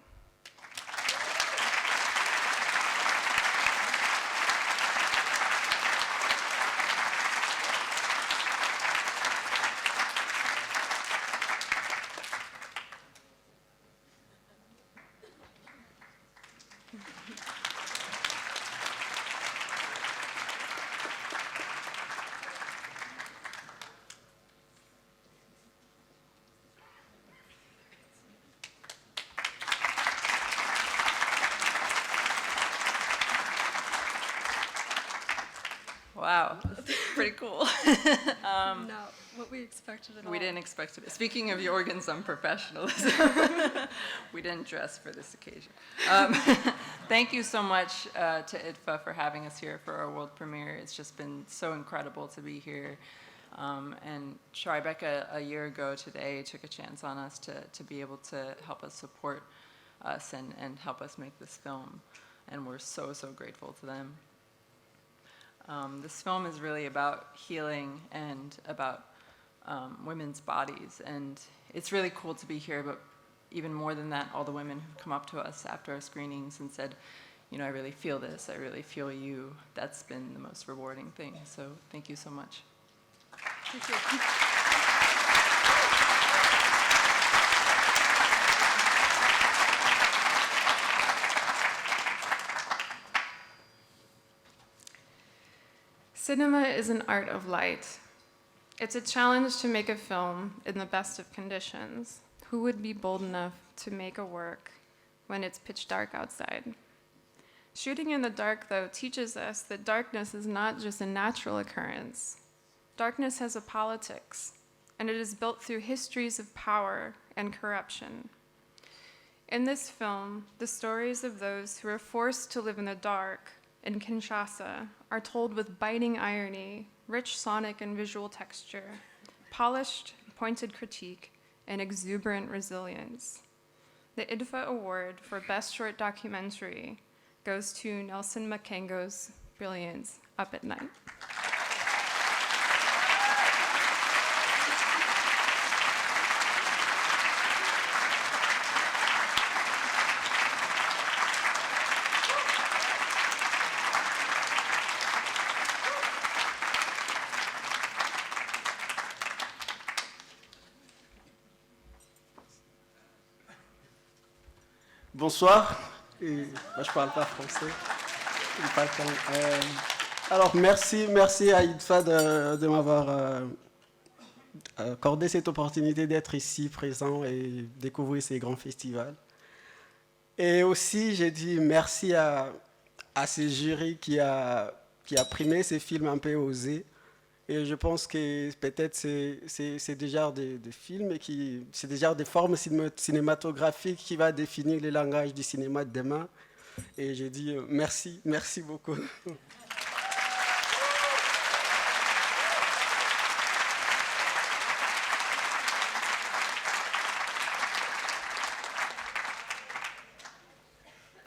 Wow, that's pretty cool. Not what we expected at all. We didn't expect it. Speaking of Jorgen's unprofessionalism, we didn't dress for this occasion. Thank you so much to IDFA for having us here for our world premiere. It's just been so incredible to be here. And Tribeca, a year ago today, took a chance on us to be able to help us support us and help us make this film. And we're so, so grateful to them. This film is really about healing and about women's bodies, and it's really cool to be here, but even more than that, all the women who've come up to us after our screenings and said, you know, I really feel this, I really feel you. That's been the most rewarding thing, so thank you so much. Thank you. Cinema is an art of light. It's a challenge to make a film in the best of conditions. Who would be bold enough to make a work when it's pitch dark outside? Shooting in the dark, though, teaches us that darkness is not just a natural occurrence. Darkness has a politics, and it is built through histories of power and corruption. In this film, the stories of those who are forced to live in the dark in Kinshasa are told with biting irony, rich sonic and visual texture, polished, pointed critique, and exuberant resilience. The IDFA Award for Best Short Documentary goes to Nelson Makengo's brilliance, Up at Night. Bonsoir. Je parle pas français. Alors merci à IDFA de m'avoir accordé cette opportunité d'être ici présent et découvrir ces grands festivals. Et aussi j'ai dit merci à ce jury qui a primé ces films un peu osés. Et je pense que peut-être c'est déjà des films et c'est déjà des formes cinématographiques qui va définir le langage du cinéma de demain. Et j'ai dit merci beaucoup.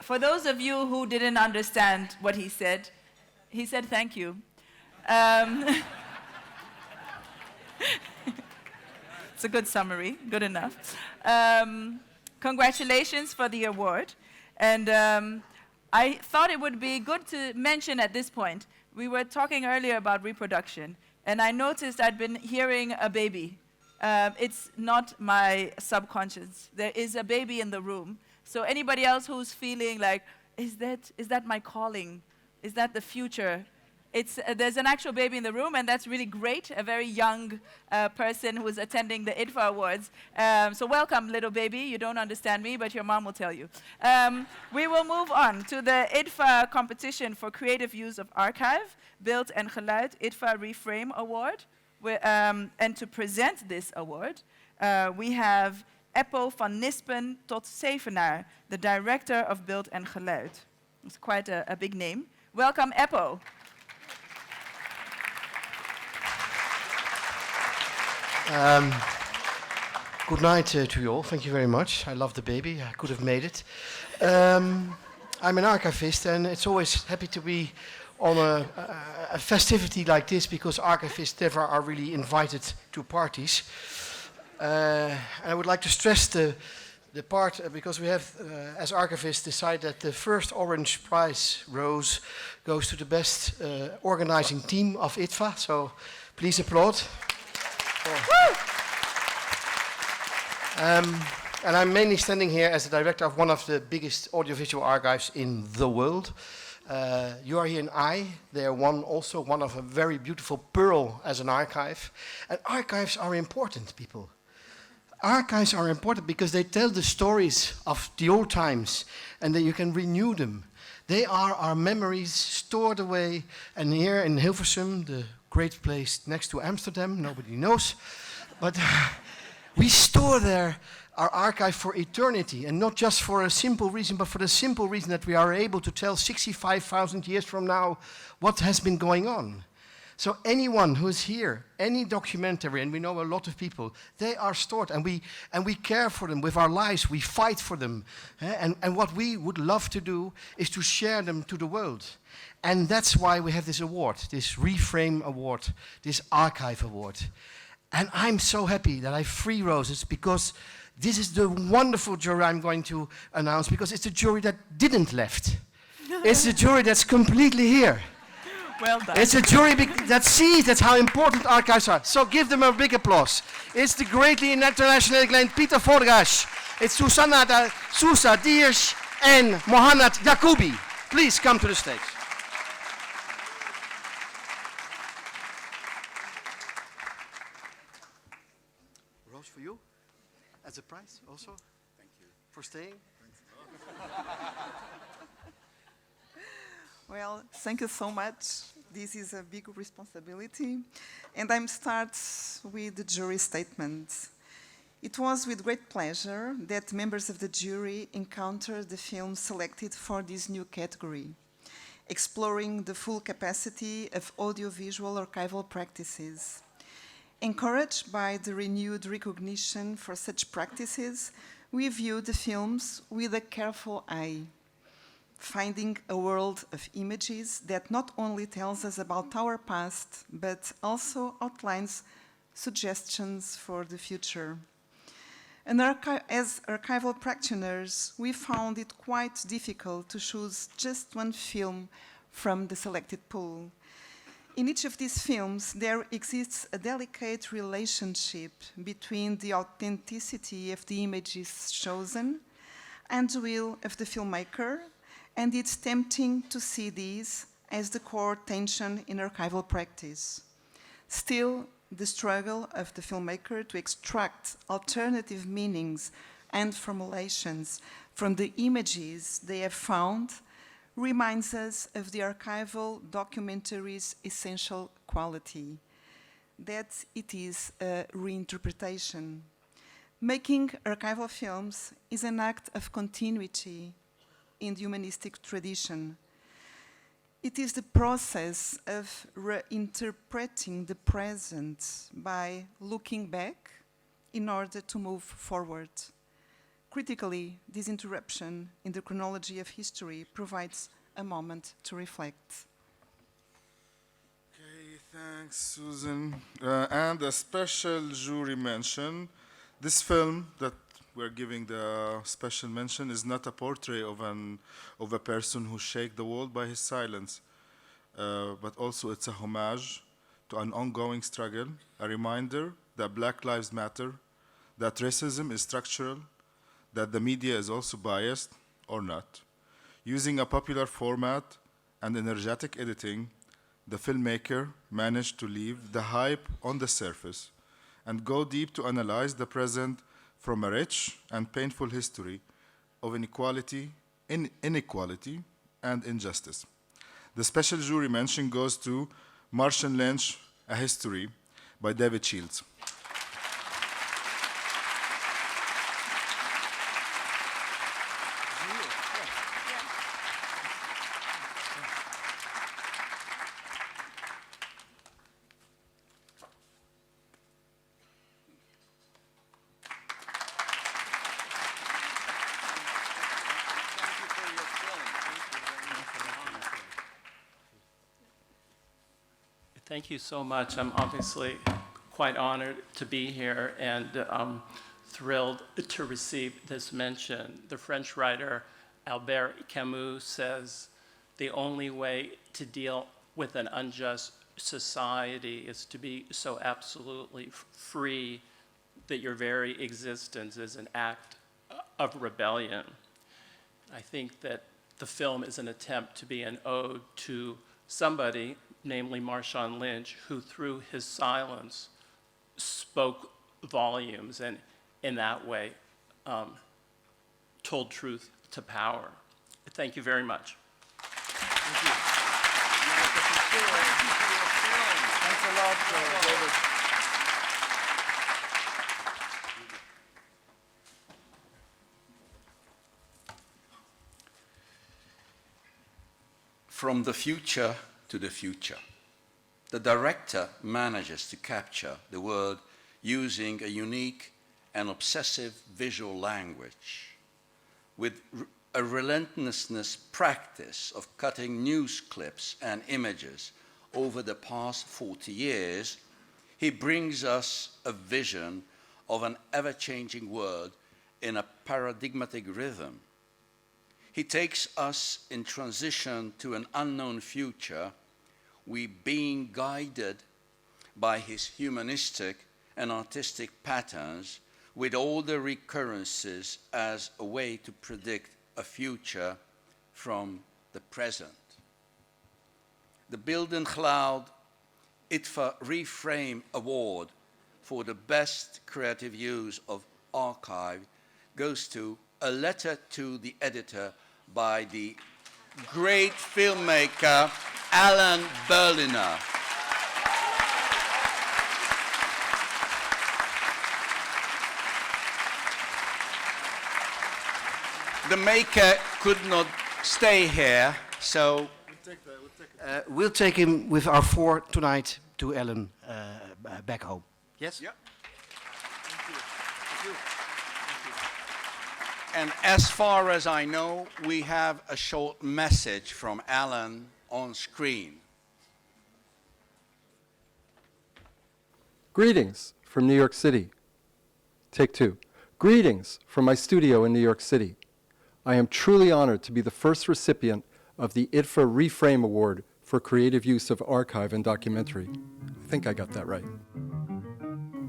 For those of you who didn't understand what he said thank you. It's a good summary, good enough. Congratulations for the award. And I thought it would be good to mention at this point, we were talking earlier about reproduction, and I noticed I'd been hearing a baby. It's not my subconscious. There is a baby in the room. So anybody else who's feeling like, is that my calling? Is that the future? There's an actual baby in the room, and that's really great, a very young person who's attending the IDFA Awards. So welcome, little baby. You don't understand me, but your mom will tell you. We will move on to the IDFA competition for creative use of archive, Beeld en Geluid IDFA Reframe Award. And to present this award, we have Eppo van Nispen tot Zevenaar, the director of Beeld en Geluid. It's quite a big name. Welcome, Eppo. Good night to you all. Thank you very much. I love the baby. I could have made it. I'm an archivist, and it's always happy to be on a festivity like this because archivists never are really invited to parties. I would like to stress the part because we have, as archivists, decided that the first Orange Prize rose goes to the best organizing team of IDFA. So please applaud. And I'm mainly standing here as the director of one of the biggest audiovisual archives in the world. You are here in Ai. They are also one of a very beautiful pearl as an archive. And archives are important, people. Archives are important because they tell the stories of the old times and then you can renew them. They are our memories stored away. And here in Hilversum, the great place next to Amsterdam, nobody knows, but we store there our archive for eternity, and not just for a simple reason, but for the simple reason that we are able to tell 65,000 years from now what has been going on. So anyone who is here, any documentary, and we know a lot of people, they are stored, and we care for them with our lives, we fight for them. And what we would love to do is to share them to the world. And that's why we have this award, this Reframe Award, this Archive Award. And I'm so happy that I have 3 roses because this is the wonderful jury I'm going to announce because it's a jury that didn't left. It's a jury that's completely here. Well done. It's a jury that sees that's how important archives are. So give them a big applause. It's the greatly internationally acclaimed Peter Forgas. It's Susanna Sousa Diers and Mohamed Yacoubi. Please come to the stage. for you as a prize also. Thank you. For staying. Well, thank you so much. This is a big responsibility. And I'm start with the jury statement. It was with great pleasure that members of the jury encountered the film selected for this new category, exploring the full capacity of audiovisual archival practices. Encouraged by the renewed recognition for such practices, we view the films with a careful eye, finding a world of images that not only tells us about our past, but also outlines suggestions for the future. And as archival practitioners, we found it quite difficult to choose just one film from the selected pool. In each of these films, there exists a delicate relationship between the authenticity of the images chosen and the will of the filmmaker, and it's tempting to see these as the core tension in archival practice. Still, the struggle of the filmmaker to extract alternative meanings and formulations from the images they have found reminds us of the archival documentary's essential quality, that it is a reinterpretation. Making archival films is an act of continuity in the humanistic tradition. It is the process of reinterpreting the present by looking back in order to move forward. Critically, this interruption in the chronology of history provides a moment to reflect. Okay, thanks, Susan. And a special jury mention. This film that we're giving the special mention is not a portrait of a person who shakes the world by his silence, but also it's a homage to an ongoing struggle, a reminder that Black Lives Matter, that racism is structural, that the media is also biased or not. Using a popular format and energetic editing, the filmmaker managed to leave the hype on the surface and go deep to analyze the present from a rich and painful history of inequality and injustice. The special jury mention goes to Martian Lynch, A History by David Shields. Thank you so much. I'm obviously quite honored to be here and thrilled to receive this mention. The French writer Albert Camus says, "The only way to deal with an unjust society is to be so absolutely free that your very existence is an act of rebellion." I think that the film is an attempt to be an ode to somebody, namely Marshawn Lynch, who through his silence spoke volumes and in that way told truth to power. Thank you very much. Thank you. Thanks a lot, David. From the future to the future. The director manages to capture the world using a unique and obsessive visual language. With a relentless practice of cutting news clips and images over the past 40 years, he brings us a vision of an ever-changing world in a paradigmatic rhythm. He takes us in transition to an unknown future, we being guided by his humanistic and artistic patterns with all the recurrences as a way to predict a future from the present. The Beeld en Geluid IDFA Reframe Award for the best creative use of archive goes to A Letter to the Editor by the great filmmaker Alan Berliner. The maker could not stay here, so we'll take him with our 4 tonight to Ellen back home. Yes? Yeah. And as far as I know, we have a short message from Alan on screen. Greetings from New York City. Take 2. Greetings from my studio in New York City. I am truly honored to be the first recipient of the IDFA Reframe Award for creative use of archive and documentary. I think I got that right.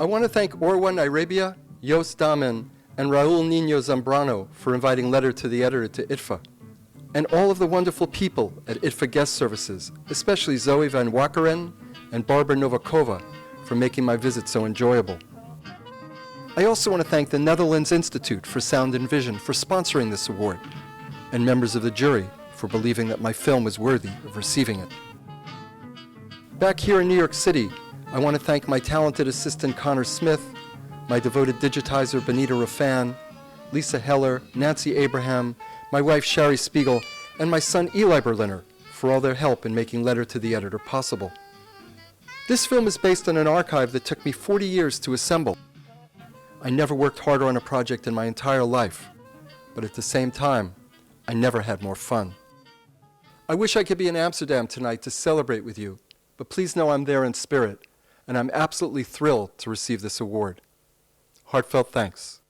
I want to thank Orwa Nairabia, Joost Damen, and Raul Nino Zambrano for inviting Letter to the Editor to IDFA, and all of the wonderful people at IDFA Guest Services, especially Zoe Van Wakeren and Barbara Novakova for making my visit so enjoyable. I also want to thank the Netherlands Institute for Sound and Vision for sponsoring this award, and members of the jury for believing that my film was worthy of receiving it. Back here in New York City, I want to thank my talented assistant Connor Smith, my devoted digitizer Benita Rafan, Lisa Heller, Nancy Abraham, my wife Shari Spiegel, and my son Eli Berliner for all their help in making Letter to the Editor possible. This film is based on an archive that took me 40 years to assemble. I never worked harder on a project in my entire life, but at the same time, I never had more fun. I wish I could be in Amsterdam tonight to celebrate with you, but please know I'm there in spirit, and I'm absolutely thrilled to receive this award. Heartfelt thanks.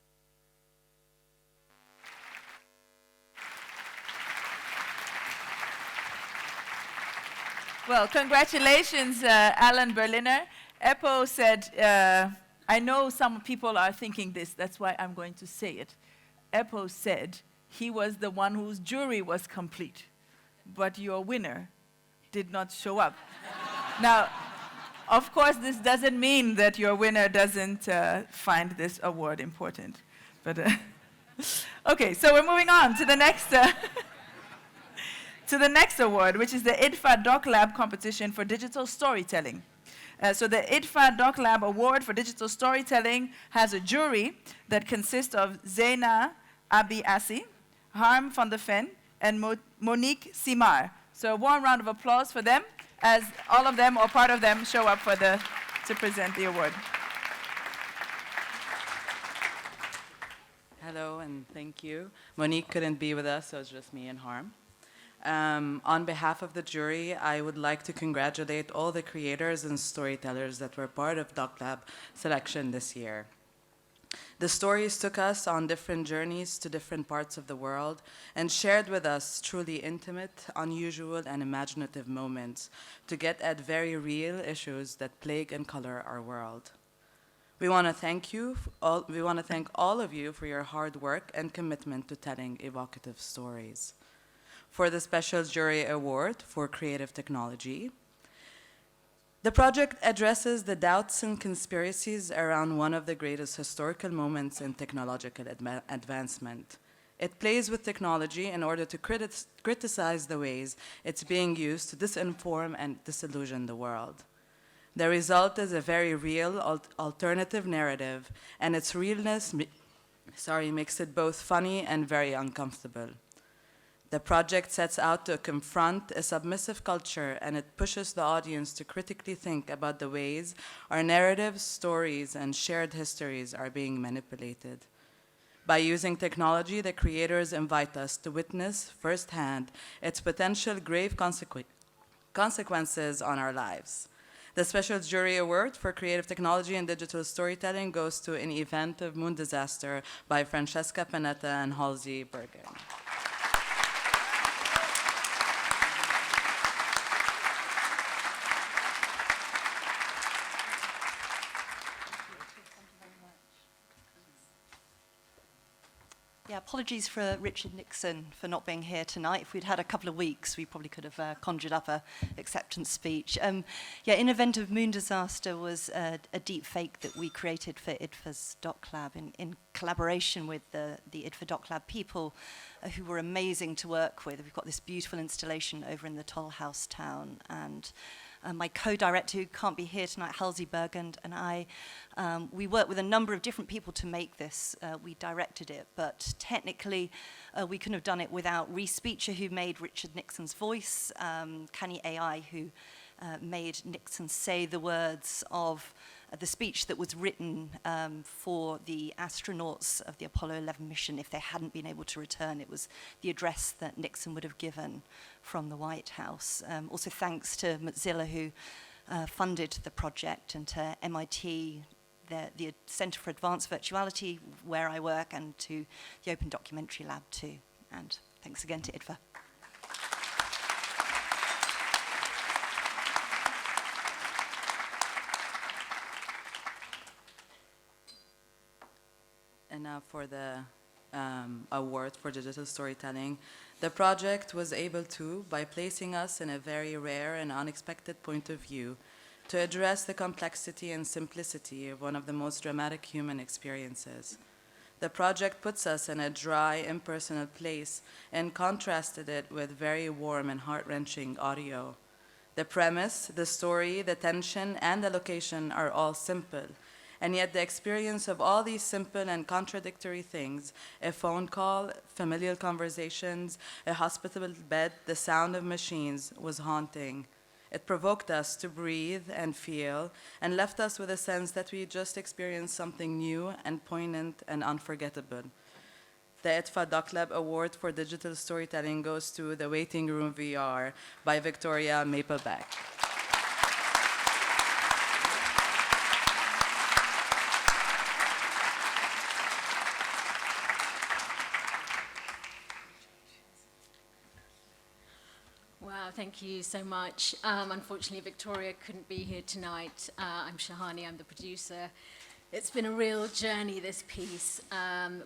Well, congratulations, Alan Berliner. Eppo said, I know some people are thinking this, that's why I'm going to say it. Eppo said he was the one whose jury was complete, but your winner did not show up. Now, of course, this doesn't mean that your winner doesn't find this award important. But okay, so we're moving on to the next to the next award, which is the IDFA Doc Lab competition for digital storytelling. So the IDFA Doc Lab Award for Digital Storytelling has a jury that consists of Zena Abi-Assi, Harm van der Ven, and Monique Simar. So a warm round of applause for them, as all of them or part of them show up to present the award. Hello and thank you. Monique couldn't be with us, so it's just me and Harm. On behalf of the jury, I would like to congratulate all the creators and storytellers that were part of Doc Lab selection this year. The stories took us on different journeys to different parts of the world and shared with us truly intimate, unusual, and imaginative moments to get at very real issues that plague and color our world. We want to thank all of you for your hard work and commitment to telling evocative stories. For the Special Jury Award for Creative Technology, the project addresses the doubts and conspiracies around one of the greatest historical moments in technological advancement. It plays with technology in order to criticize the ways it's being used to disinform and disillusion the world. The result is a very real alternative narrative, and its realness makes it both funny and very uncomfortable. The project sets out to confront a submissive culture, and it pushes the audience to critically think about the ways our narratives, stories, and shared histories are being manipulated. By using technology, the creators invite us to witness firsthand its potential grave consequences on our lives. The Special Jury Award for Creative Technology and Digital Storytelling goes to An Event of Moon Disaster by Francesca Panetta and Halsey Bergen. Yeah, apologies for Richard Nixon for not being here tonight. If we'd had a couple of weeks, we probably could have conjured up an acceptance speech. Yeah, in Event of Moon Disaster was a deep fake that we created for IDFA's Doc Lab in collaboration with the IDFA Doc Lab people who were amazing to work with. We've got this beautiful installation over in the Toll House town, and my co-director, who can't be here tonight, Halsey Bergand, and I, we worked with a number of different people to make this. We directed it, but technically we couldn't have done it without Reese Beecher, who made Richard Nixon's voice, Canny AI, who made Nixon say the words of the speech that was written for the astronauts of the Apollo 11 mission if they hadn't been able to return. It was the address that Nixon would have given from the White House. Also thanks to Mozilla, who funded the project, and to MIT, the Center for Advanced Virtuality, where I work, and to the Open Documentary Lab too. And thanks again to IDFA. And now for the award for digital storytelling. The project was able to, by placing us in a very rare and unexpected point of view, to address the complexity and simplicity of one of the most dramatic human experiences. The project puts us in a dry, impersonal place and contrasted it with very warm and heart-wrenching audio. The premise, the story, the tension, and the location are all simple. And yet the experience of all these simple and contradictory things, a phone call, familial conversations, a hospitable bed, the sound of machines, was haunting. It provoked us to breathe and feel, and left us with a sense that we just experienced something new and poignant and unforgettable. The IDFA Doc Lab Award for Digital Storytelling goes to The Waiting Room VR by Victoria Mapleback. Wow, thank you so much. Unfortunately, Victoria couldn't be here tonight. I'm Shahani, I'm the producer. It's been a real journey, this piece.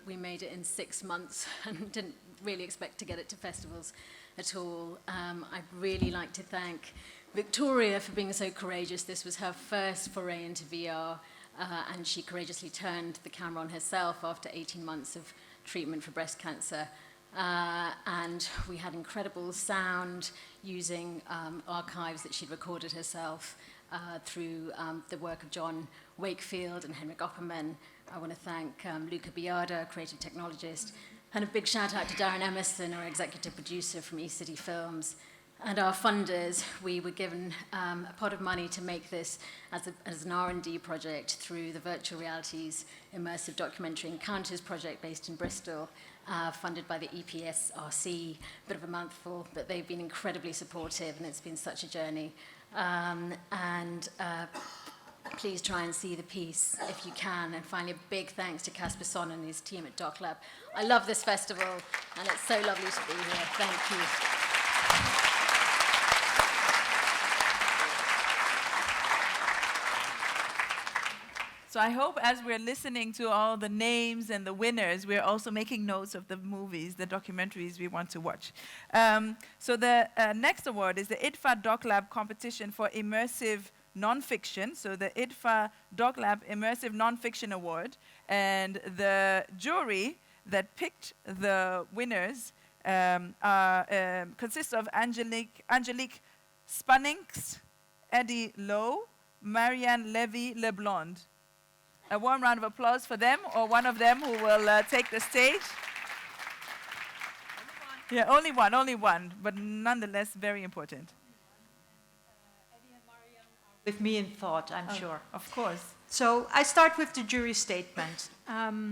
We made it in 6 months and didn't really expect to get it to festivals at all. I'd really like to thank Victoria for being so courageous. This was her first foray into VR, and she courageously turned the camera on herself after 18 months of treatment for breast cancer. And we had incredible sound using archives that she'd recorded herself through the work of John Wakefield and Henrik Opperman. I want to thank Luca Biada, creative technologist, and a big shout out to Darren Emerson, our executive producer from East City Films. And our funders, we were given a pot of money to make this as an R&D project through the Virtual Realities Immersive Documentary Encounters project based in Bristol, funded by the EPSRC, bit of a mouthful, but they've been incredibly supportive, and it's been such a journey. Please try and see the piece if you can. And finally, a big thanks to Casper Son and his team at Doc Lab. I love this festival, and it's so lovely to be here. Thank you. So I hope as we're listening to all the names and the winners, we're also making notes of the movies, the documentaries we want to watch. So the next award is the IDFA Doc Lab Competition for Immersive Nonfiction. So the IDFA Doc Lab Immersive Nonfiction Award. And the jury that picked the winners consists of Angelique Spanninx, Eddie Lowe, Marianne Levy-Leblond. A warm round of applause for them, or one of them who will take the stage. Yeah, only one, but nonetheless very important. With me in thought, I'm sure. Of course. So I start with the jury statement.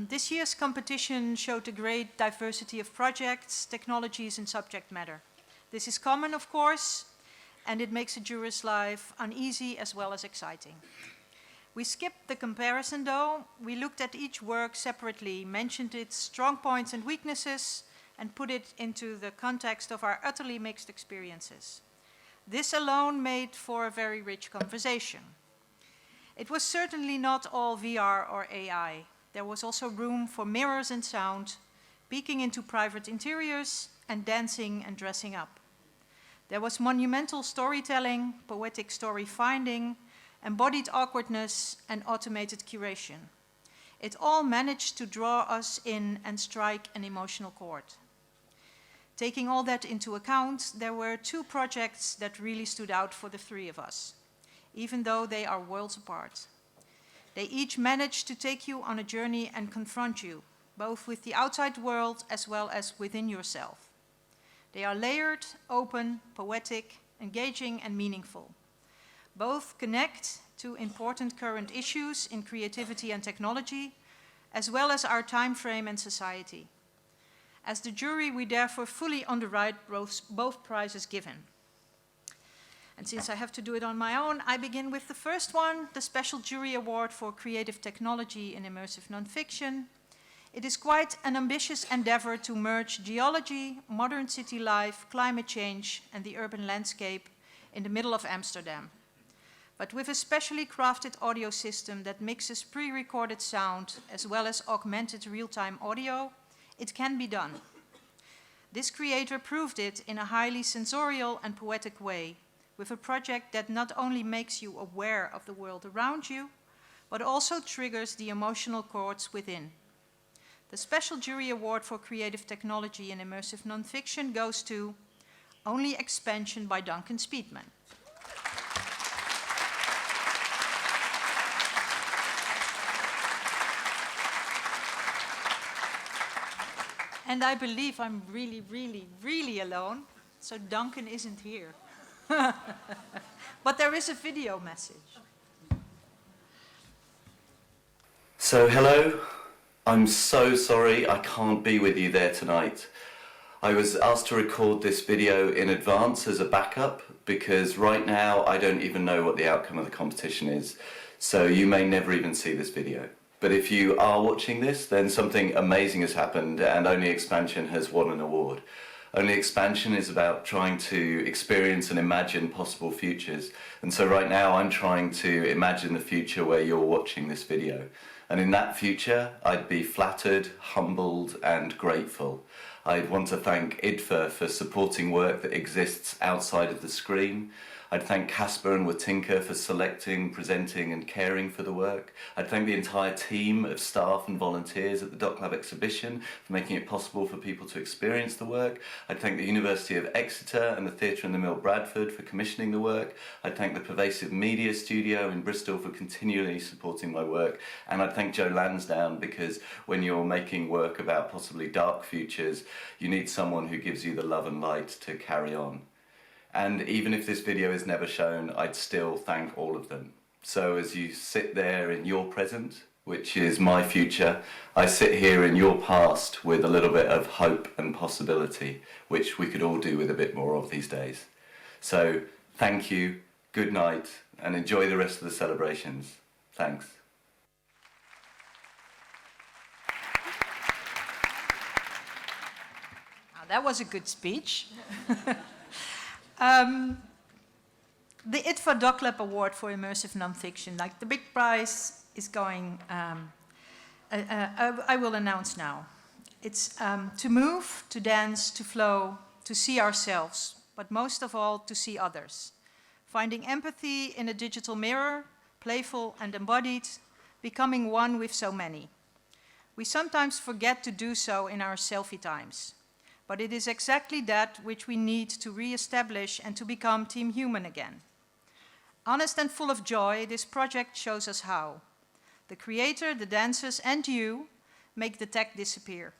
This year's competition showed a great diversity of projects, technologies, and subject matter. This is common, of course, and it makes a juror's life uneasy as well as exciting. We skipped the comparison, though. We looked at each work separately, mentioned its strong points and weaknesses, and put it into the context of our utterly mixed experiences. This alone made for a very rich conversation. It was certainly not all VR or AI. There was also room for mirrors and sound, peeking into private interiors, and dancing and dressing up. There was monumental storytelling, poetic story finding, embodied awkwardness, and automated curation. It all managed to draw us in and strike an emotional chord. Taking all that into account, there were two projects that really stood out for the three of us, even though they are worlds apart. They each managed to take you on a journey and confront you, both with the outside world as well as within yourself. They are layered, open, poetic, engaging, and meaningful. Both connect to important current issues in creativity and technology, as well as our time frame and society. As the jury, we therefore fully underwrite both prizes given. And since I have to do it on my own, I begin with the first one, the Special Jury Award for Creative Technology in Immersive Nonfiction. It is quite an ambitious endeavor to merge geology, modern city life, climate change, and the urban landscape in the middle of Amsterdam. But with a specially crafted audio system that mixes pre-recorded sound as well as augmented real-time audio, it can be done. This creator proved it in a highly sensorial and poetic way, with a project that not only makes you aware of the world around you, but also triggers the emotional chords within. The Special Jury Award for Creative Technology in Immersive Nonfiction goes to Only Expansion by Duncan Speedman. And I believe I'm really, really, really alone, so Duncan isn't here. But there is a video message. So hello, I'm so sorry I can't be with you there tonight. I was asked to record this video in advance as a backup because right now I don't even know what the outcome of the competition is, so you may never even see this video. But if you are watching this, then something amazing has happened and Only Expansion has won an award. Only Expansion is about trying to experience and imagine possible futures. And so right now I'm trying to imagine the future where you're watching this video. And in that future, I'd be flattered, humbled, and grateful. I'd want to thank IDFA for supporting work that exists outside of the screen. I'd thank Casper and Watinka for selecting, presenting and caring for the work. I'd thank the entire team of staff and volunteers at the Doc Lab exhibition for making it possible for people to experience the work. I'd thank the University of Exeter and the Theatre in the Mill Bradford for commissioning the work. I'd thank the Pervasive Media Studio in Bristol for continually supporting my work. And I'd thank Joe Lansdowne because when you're making work about possibly dark futures, you need someone who gives you the love and light to carry on. And even if this video is never shown, I'd still thank all of them. So as you sit there in your present, which is my future, I sit here in your past with a little bit of hope and possibility, which we could all do with a bit more of these days. So thank you, good night, and enjoy the rest of the celebrations. Thanks. Now, that was a good speech. The IDFA Doc Lab Award for Immersive Nonfiction, like the big prize is going, I will announce now. It's to move, to dance, to flow, to see ourselves, but most of all, to see others. Finding empathy in a digital mirror, playful and embodied, becoming one with so many. We sometimes forget to do so in our selfie times. But it is exactly that which we need to re-establish and to become Team Human again. Honest and full of joy, this project shows us how. The creator, the dancers, and you make the tech disappear.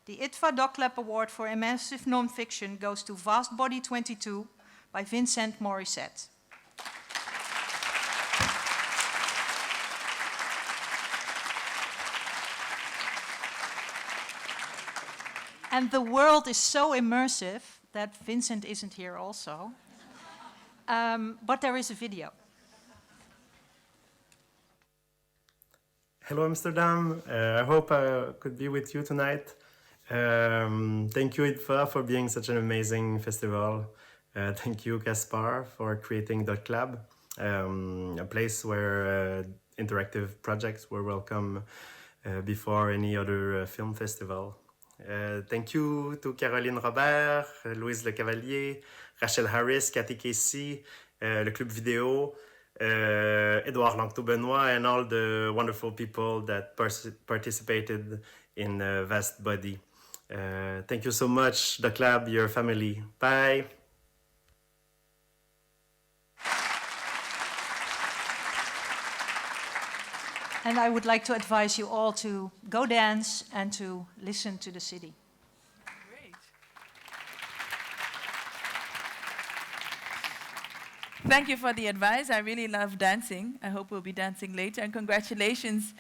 The IDFA Doc Lab Award for Immersive Nonfiction goes to Vast Body 22 by Vincent Morissette. And the world is so immersive that Vincent isn't here also. But there is a video. Hello, Amsterdam. I hope I could be with you tonight. Thank you, IDFA, for being such an amazing festival. Thank you, Caspar, for creating Doc Lab, a place where interactive projects were welcome before any other film festival. Thank you to Caroline Robert, Louise Le Cavalier, Rachel Harris, Cathy Casey, le Club Vidéo, Edouard Lanctot-Benoit, and all the wonderful people that participated in Vast Body. Thank you so much, the club, your family. Bye. And I would like to advise you all to go dance and to listen to the city. Thank you for the advice. I really love dancing. I hope we'll be dancing later. And congratulations,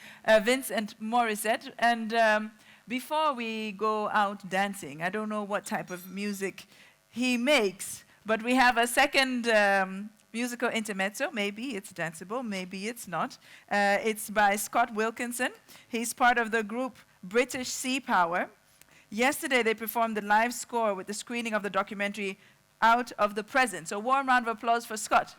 Vince and Morissette. And before we go out dancing, I don't know what type of music he makes, but we have a second musical intermezzo. Maybe it's danceable, maybe it's not. It's by Scott Wilkinson. He's part of the group British Sea Power. Yesterday, they performed the live score with the screening of the documentary Out of the Present. So warm round of applause for Scott.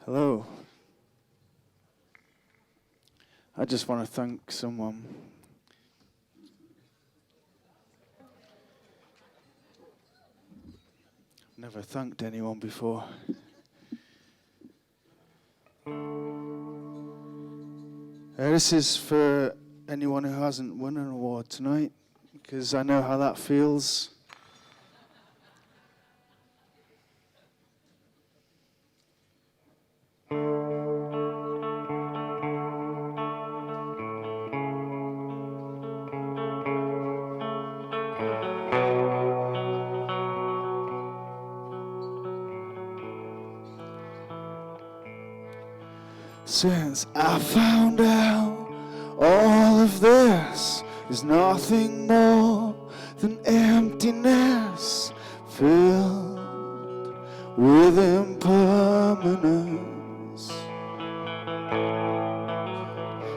Hello. I just want to thank someone. Never thanked anyone before. This is for anyone who hasn't won an award tonight, because I know how that feels. Since I found out all of this is nothing more than emptiness filled with impermanence,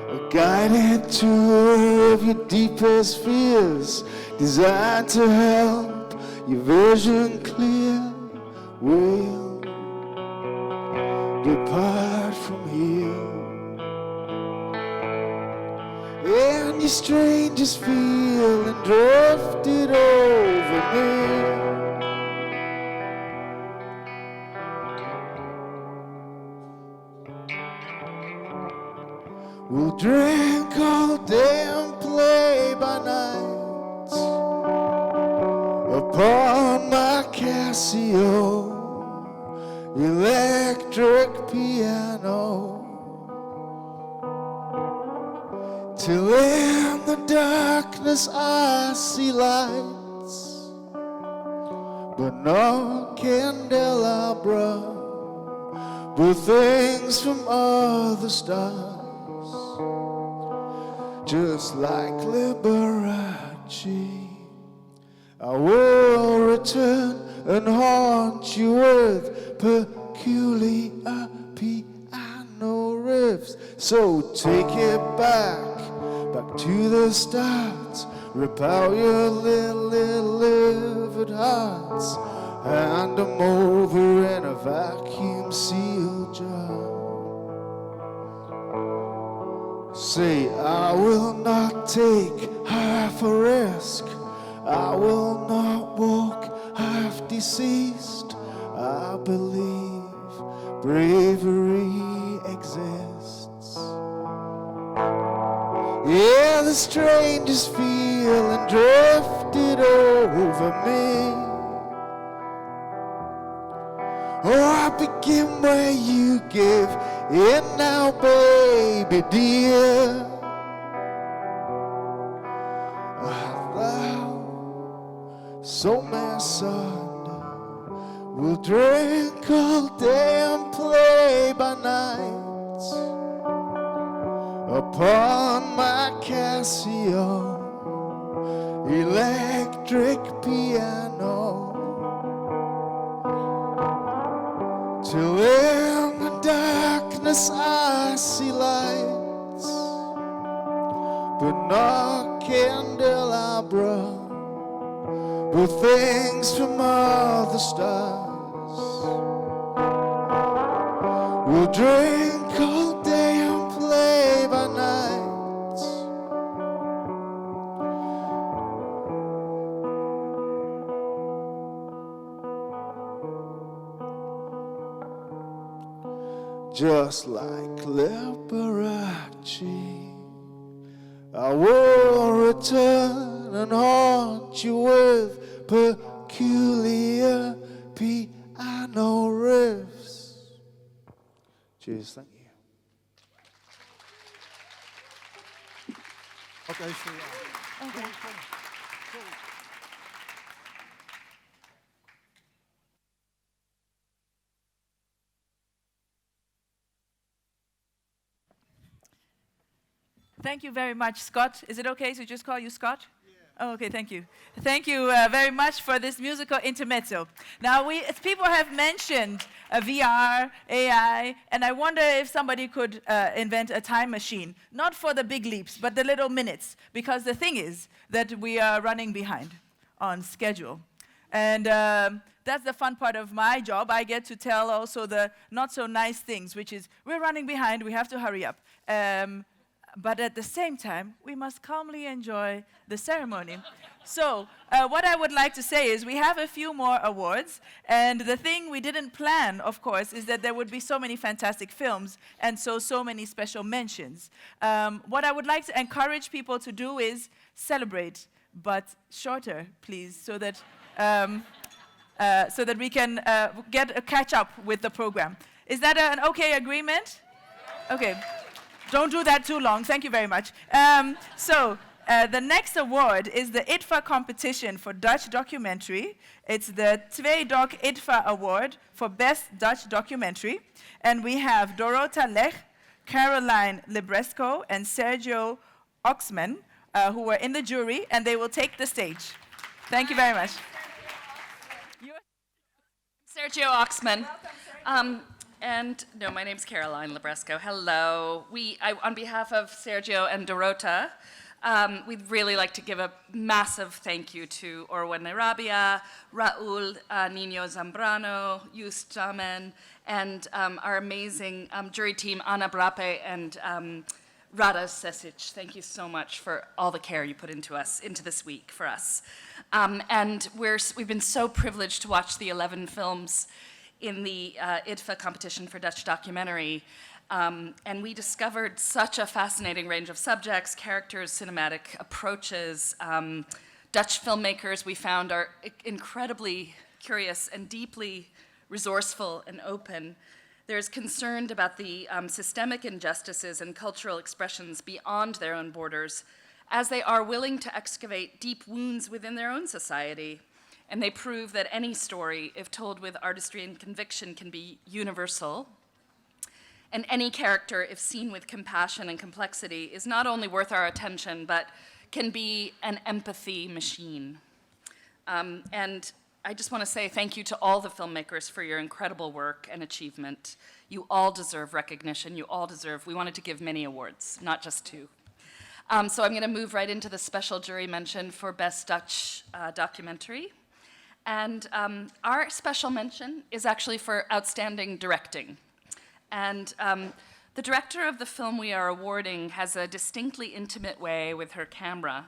a guided tour of your deepest fears, designed to help your vision clear. Will depart from here, and your strangest feeling drifted over me. We'll drink all day and play by night upon my Casio electric piano, till in the darkness I see lights, but no candelabra, but things from other stars, just like Liberace. I will return and haunt you with peculiar piano riffs. So take it back to the start. Rip out your little livid hearts, hand them over in a vacuum sealed jar. Say, I will not take half a risk, I will not walk half deceased. I believe bravery exists. Yeah, the strangest feeling drifted over me. Oh, I begin where you give in now, baby dear. Thou, so my son, will drink all day and play by night upon my Casio electric piano, till in the darkness I see lights, but no candelabra, but things from other stars. We'll drink all day and play by night. Just like Liberace, I will return and haunt you with peculiar piano riffs. Cheers, thank you. Okay, so Okay. Thank you very much, Scott. Is it okay to just call you Scott? Yeah. Oh, okay, thank you. Thank you very much for this musical intermezzo. Now, people have mentioned VR, AI, and I wonder if somebody could invent a time machine. Not for the big leaps, but the little minutes. Because the thing is that we are running behind on schedule. And that's the fun part of my job. I get to tell also the not so nice things, which is we're running behind, we have to hurry up. But at the same time, we must calmly enjoy the ceremony. So what I would like to say is we have a few more awards, and the thing we didn't plan, of course, is that there would be so many fantastic films, and so many special mentions. What I would like to encourage people to do is celebrate, but shorter, please, so that we can catch up with the program. Is that an okay agreement? Okay. Don't do that too long. Thank you very much. The next award is the IDFA competition for Dutch documentary. It's the Tweedoc IDFA Award for Best Dutch Documentary. And we have Dorota Lech, Caroline Libresco, and Sergio Oxman, who were in the jury, and they will take the stage. Thank you very much. Sergio Oxman. And no, my name's Caroline Libresco. Hello. On behalf of Sergio and Dorota, we'd really like to give a massive thank you to Orwa Nerabia, Raul Nino Zambrano, Just Jamen, and our amazing jury team, Ana Brape and Rada Sesic. Thank you so much for all the care you put into this week for us. And we've been so privileged to watch the 11 films in the IDFA competition for Dutch documentary. And we discovered such a fascinating range of subjects, characters, cinematic approaches. Dutch filmmakers we found are incredibly curious and deeply resourceful and open. There's concern about the systemic injustices and cultural expressions beyond their own borders, as they are willing to excavate deep wounds within their own society. And they prove that any story, if told with artistry and conviction, can be universal. And any character, if seen with compassion and complexity, is not only worth our attention, but can be an empathy machine. And I just want to say thank you to all the filmmakers for your incredible work and achievement. You all deserve recognition. You all deserve, we wanted to give many awards, not just two. So I'm going to move right into the special jury mention for Best Dutch Documentary. And our special mention is actually for Outstanding Directing. And the director of the film we are awarding has a distinctly intimate way with her camera,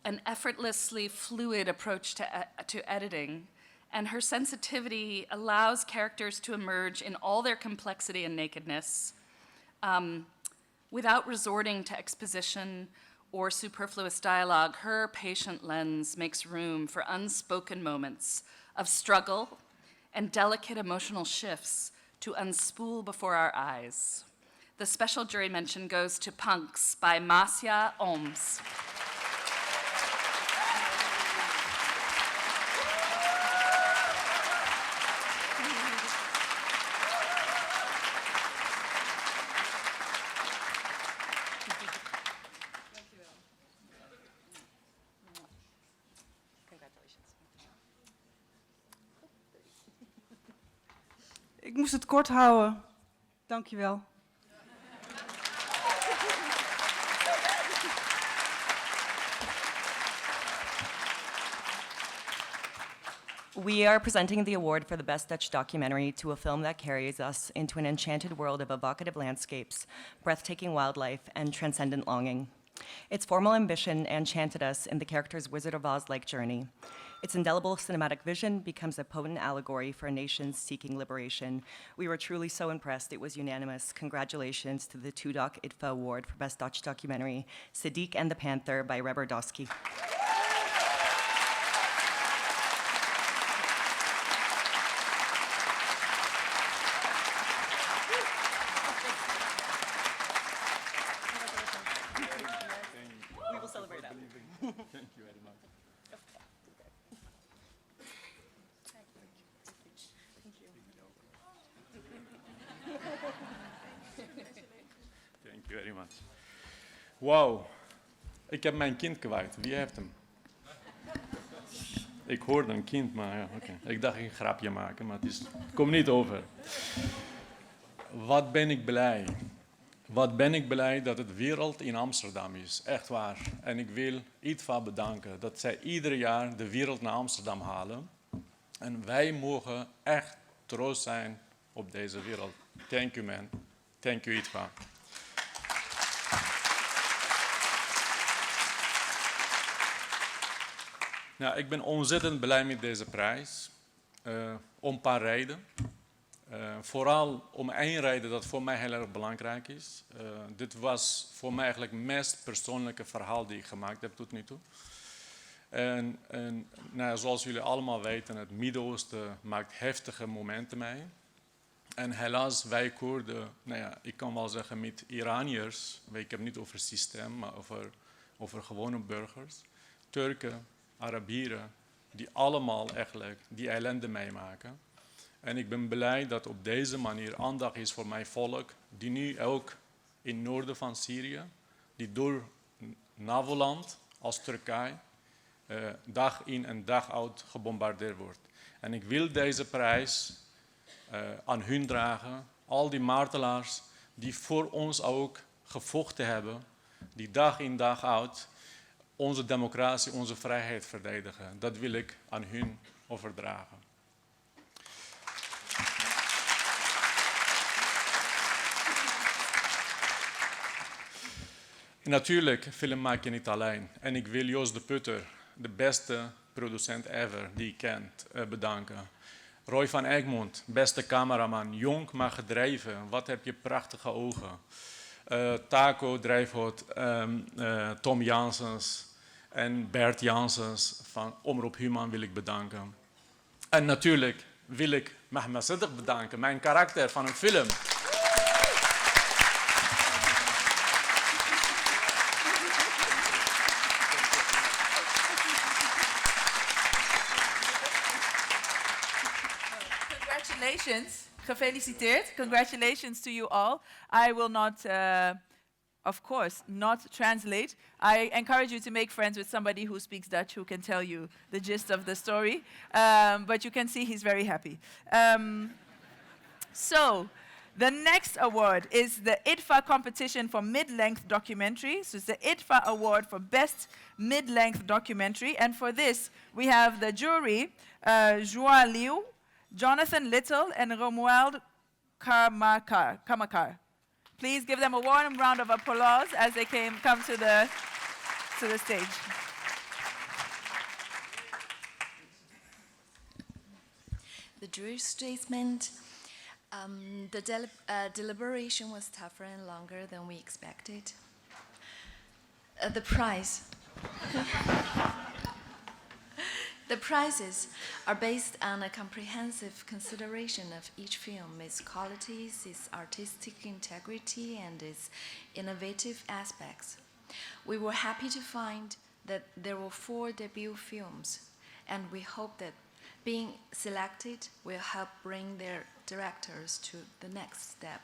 an effortlessly fluid approach to editing, and her sensitivity allows characters to emerge in all their complexity and nakedness without resorting to exposition or superfluous dialogue. Her patient lens makes room for unspoken moments of struggle and delicate emotional shifts to unspool before our eyes. The special jury mention goes to Punks by Masya Oms. Ik moest het kort houden. Dankjewel. We are presenting the award for the Best Dutch Documentary to a film that carries us into an enchanted world of evocative landscapes, breathtaking wildlife, and transcendent longing. Its formal ambition enchanted us in the character's Wizard of Oz-like journey. Its indelible cinematic vision becomes a potent allegory for nations seeking liberation. We were truly so impressed. It was unanimous. Congratulations to the 2Doc IDFA Award for Best Dutch Documentary, Sadiq and the Panther by Reber Dosky. We will celebrate that. Thank you very much. Thank you very much. Wauw, ik heb mijn kind kwijt. Wie heeft hem? Ik hoorde een kind, maar ja, oké. Ik dacht ik een grapje maken, maar het komt niet over. Wat ben ik blij. Wat ben ik blij dat het wereld in Amsterdam is. Echt waar. En ik wil IDFA bedanken dat zij ieder jaar de wereld naar Amsterdam halen. En wij mogen echt trots zijn op deze wereld. Thank you, man. Thank you, IDFA. Nou, ik ben ontzettend blij met deze prijs. Om een paar redenen. Vooral om één reden dat voor mij heel erg belangrijk is. Dit was voor mij eigenlijk het meest persoonlijke verhaal die ik gemaakt heb tot nu toe. En nou, zoals jullie allemaal weten, het Midden-Oosten maakt heftige momenten mee. En helaas, wij Koerden, nou ja, ik kan wel zeggen met Iraniërs, ik heb het niet over het systeem, maar over gewone burgers, Turken, Arabieren, die allemaal eigenlijk die ellende meemaken. En ik ben blij dat op deze manier aandacht is voor mijn volk, die nu ook in het noorden van Syrië, die door NAVO-land als Turkije dag in en dag uit gebombardeerd wordt. En ik wil deze prijs aan hun dragen, al die martelaars die voor ons ook gevochten hebben, die dag in dag uit onze democratie, onze vrijheid verdedigen. Dat wil ik aan hun overdragen. Natuurlijk, film maak je niet alleen. En ik wil Joost de Putter, de beste producent ever die ik ken, bedanken. Roy van Egmond, beste cameraman, jong maar gedreven. Wat heb je prachtige ogen. Taco Drijfhout, Tom Janssens en Bert Janssens van Omroep Human wil ik bedanken. En natuurlijk wil ik Mehmet Siddiq bedanken, mijn karakter van een film. Gefeliciteerd. Congratulations to you all. I will not, of course, not translate. I encourage you to make friends with somebody who speaks Dutch who can tell you the gist of the story. But you can see he's very happy. So, the next award is the IDFA competition for mid-length documentary. So it's the IDFA award for best mid-length documentary. And for this, we have the jury, Joa Liu, Jonathan Little, and Romuald Kamakar. Please give them a warm round of applause as they come to the stage. The jury statement. The deliberation was tougher and longer than we expected. The prize. The prizes are based on a comprehensive consideration of each film, its qualities, its artistic integrity, and its innovative aspects. We were happy to find that there were 4 debut films, and we hope that being selected will help bring their directors to the next step.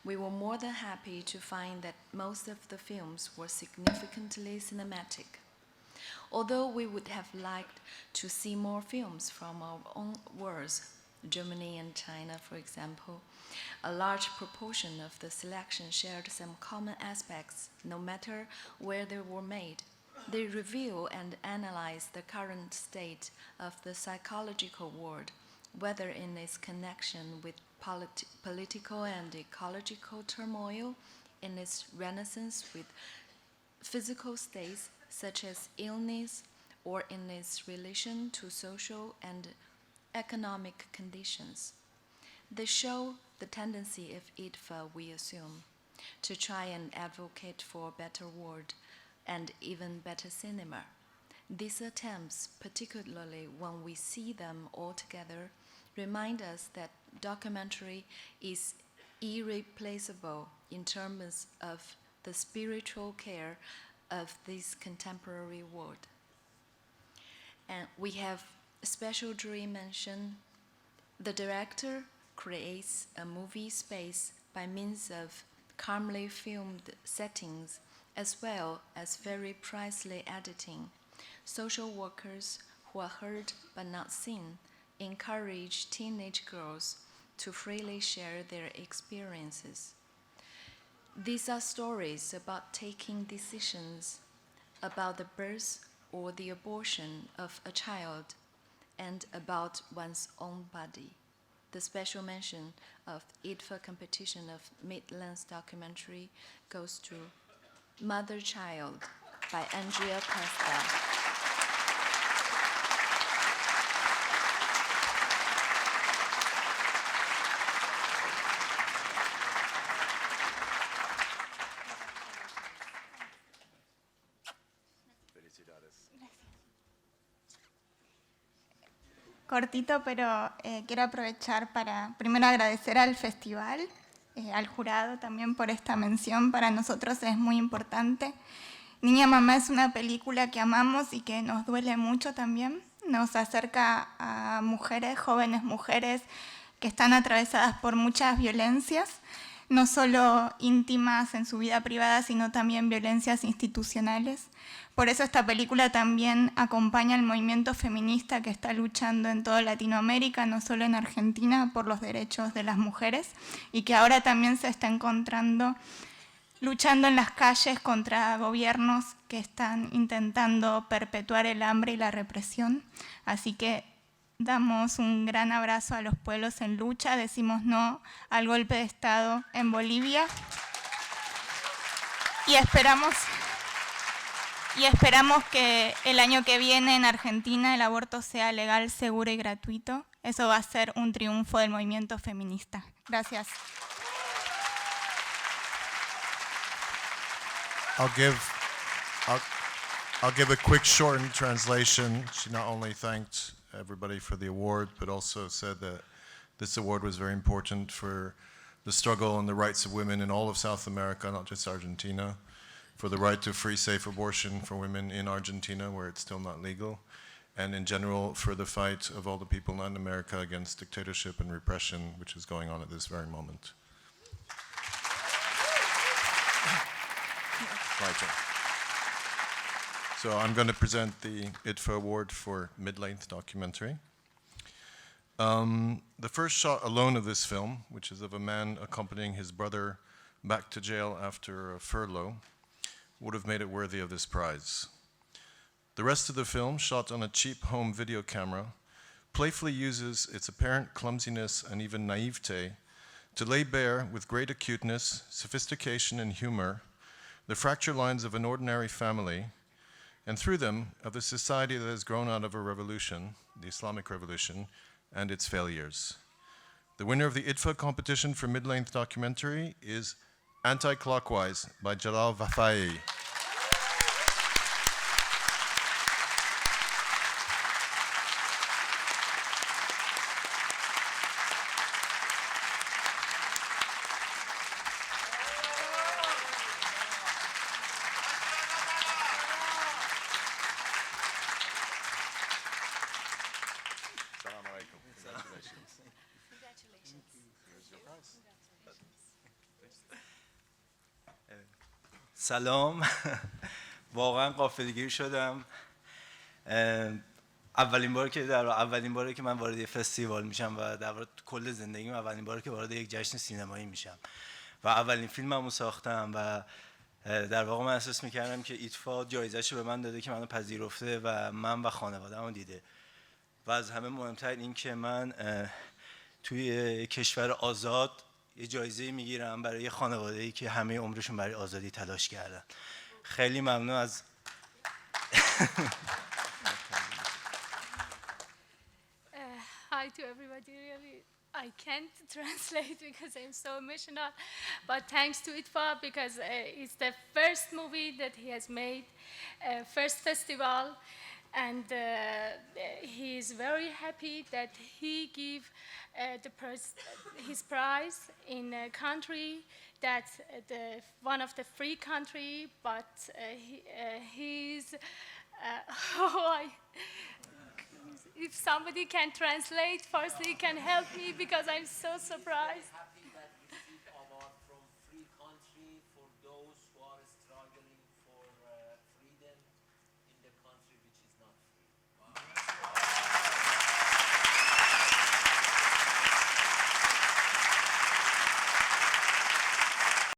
We were more than happy to find that most of the films were significantly cinematic. Although we would have liked to see more films from our own worlds, Germany and China, for example, a large proportion of the selection shared some common aspects, no matter where they were made. They reveal and analyze the current state of the psychological world, whether in its connection with political and ecological turmoil, in its renaissance with physical states such as illness, or in its relation to social and economic conditions. They show the tendency of IDFA, we assume, to try and advocate for a better world and even better cinema. These attempts, particularly when we see them all together, remind us that documentary is irreplaceable in terms of the spiritual care of this contemporary world. And we have a special jury mention. The director creates a movie space by means of calmly filmed settings as well as very precisely editing. Social workers who are heard but not seen encourage teenage girls to freely share their experiences. These are stories about taking decisions about the birth or the abortion of a child and about one's own body. The special mention of IDFA competition of mid-length documentary goes to Mother Child by Andrea Costa. Cortito, pero quiero aprovechar para primero agradecer al festival, al jurado también por esta mención. Para nosotros es muy importante. Niña Mamá es una película que amamos y que nos duele mucho también. Nos acerca a mujeres, jóvenes mujeres que están atravesadas por muchas violencias, no solo íntimas en su vida privada, sino también violencias institucionales. Por eso esta película también acompaña al movimiento feminista que está luchando en toda Latinoamérica, no solo en Argentina, por los derechos de las mujeres, y que ahora también se está encontrando luchando en las calles contra gobiernos que están intentando perpetuar el hambre y la represión. Así que damos un gran abrazo a los pueblos en lucha, decimos no al golpe de Estado en Bolivia y esperamos que el año que viene en Argentina el aborto sea legal, seguro y gratuito. Eso va a ser un triunfo del movimiento feminista. Gracias. I'll give a quick shortened translation. She not only thanked everybody for the award, but also said that this award was very important for the struggle and the rights of women in all of South America, not just Argentina, for the right to free, safe abortion for women in Argentina, where it's still not legal, and in general for the fight of all the people in Latin America against dictatorship and repression, which is going on at this very moment. So I'm going to present the IDFA Award for Mid-Length Documentary. The first shot alone of this film, which is of a man accompanying his brother back to jail after a furlough, would have made it worthy of this prize. The rest of the film, shot on a cheap home video camera, playfully uses its apparent clumsiness and even naivete to lay bare with great acuteness, sophistication, and humor the fractured lines of an ordinary family, and through them of a society that has grown out of a revolution, the Islamic Revolution, and its failures. The winner of the IDFA competition for mid-length documentary is Anti-Clockwise by Jalal Vafai. سلام. واقعا غافلگیر شدم. اولین باره که من وارد یه فستیوال میشم و در واقع کل زندگیم اولین باره که وارد یک جشن سینمایی میشم و اولین فیلممو ساختم و در واقع من احساس میکردم که ایدفا جایزه‌شو به من داده که منو پذیرفته و من و خانواده‌مو دیده و از همه مهمتر این که من توی کشور آزاد یه جایزه میگیرم برای خانواده‌ای که همه عمرشون برای آزادی تلاش کردن. خیلی ممنون از Hi to everybody. Really, I can't translate because I'm so emotional. But thanks to IDFA because it's the first movie that he has made, first festival, and he is very happy that he gave his prize in a country that's one of the free country, but he's if somebody can translate, firstly can help me because I'm so surprised.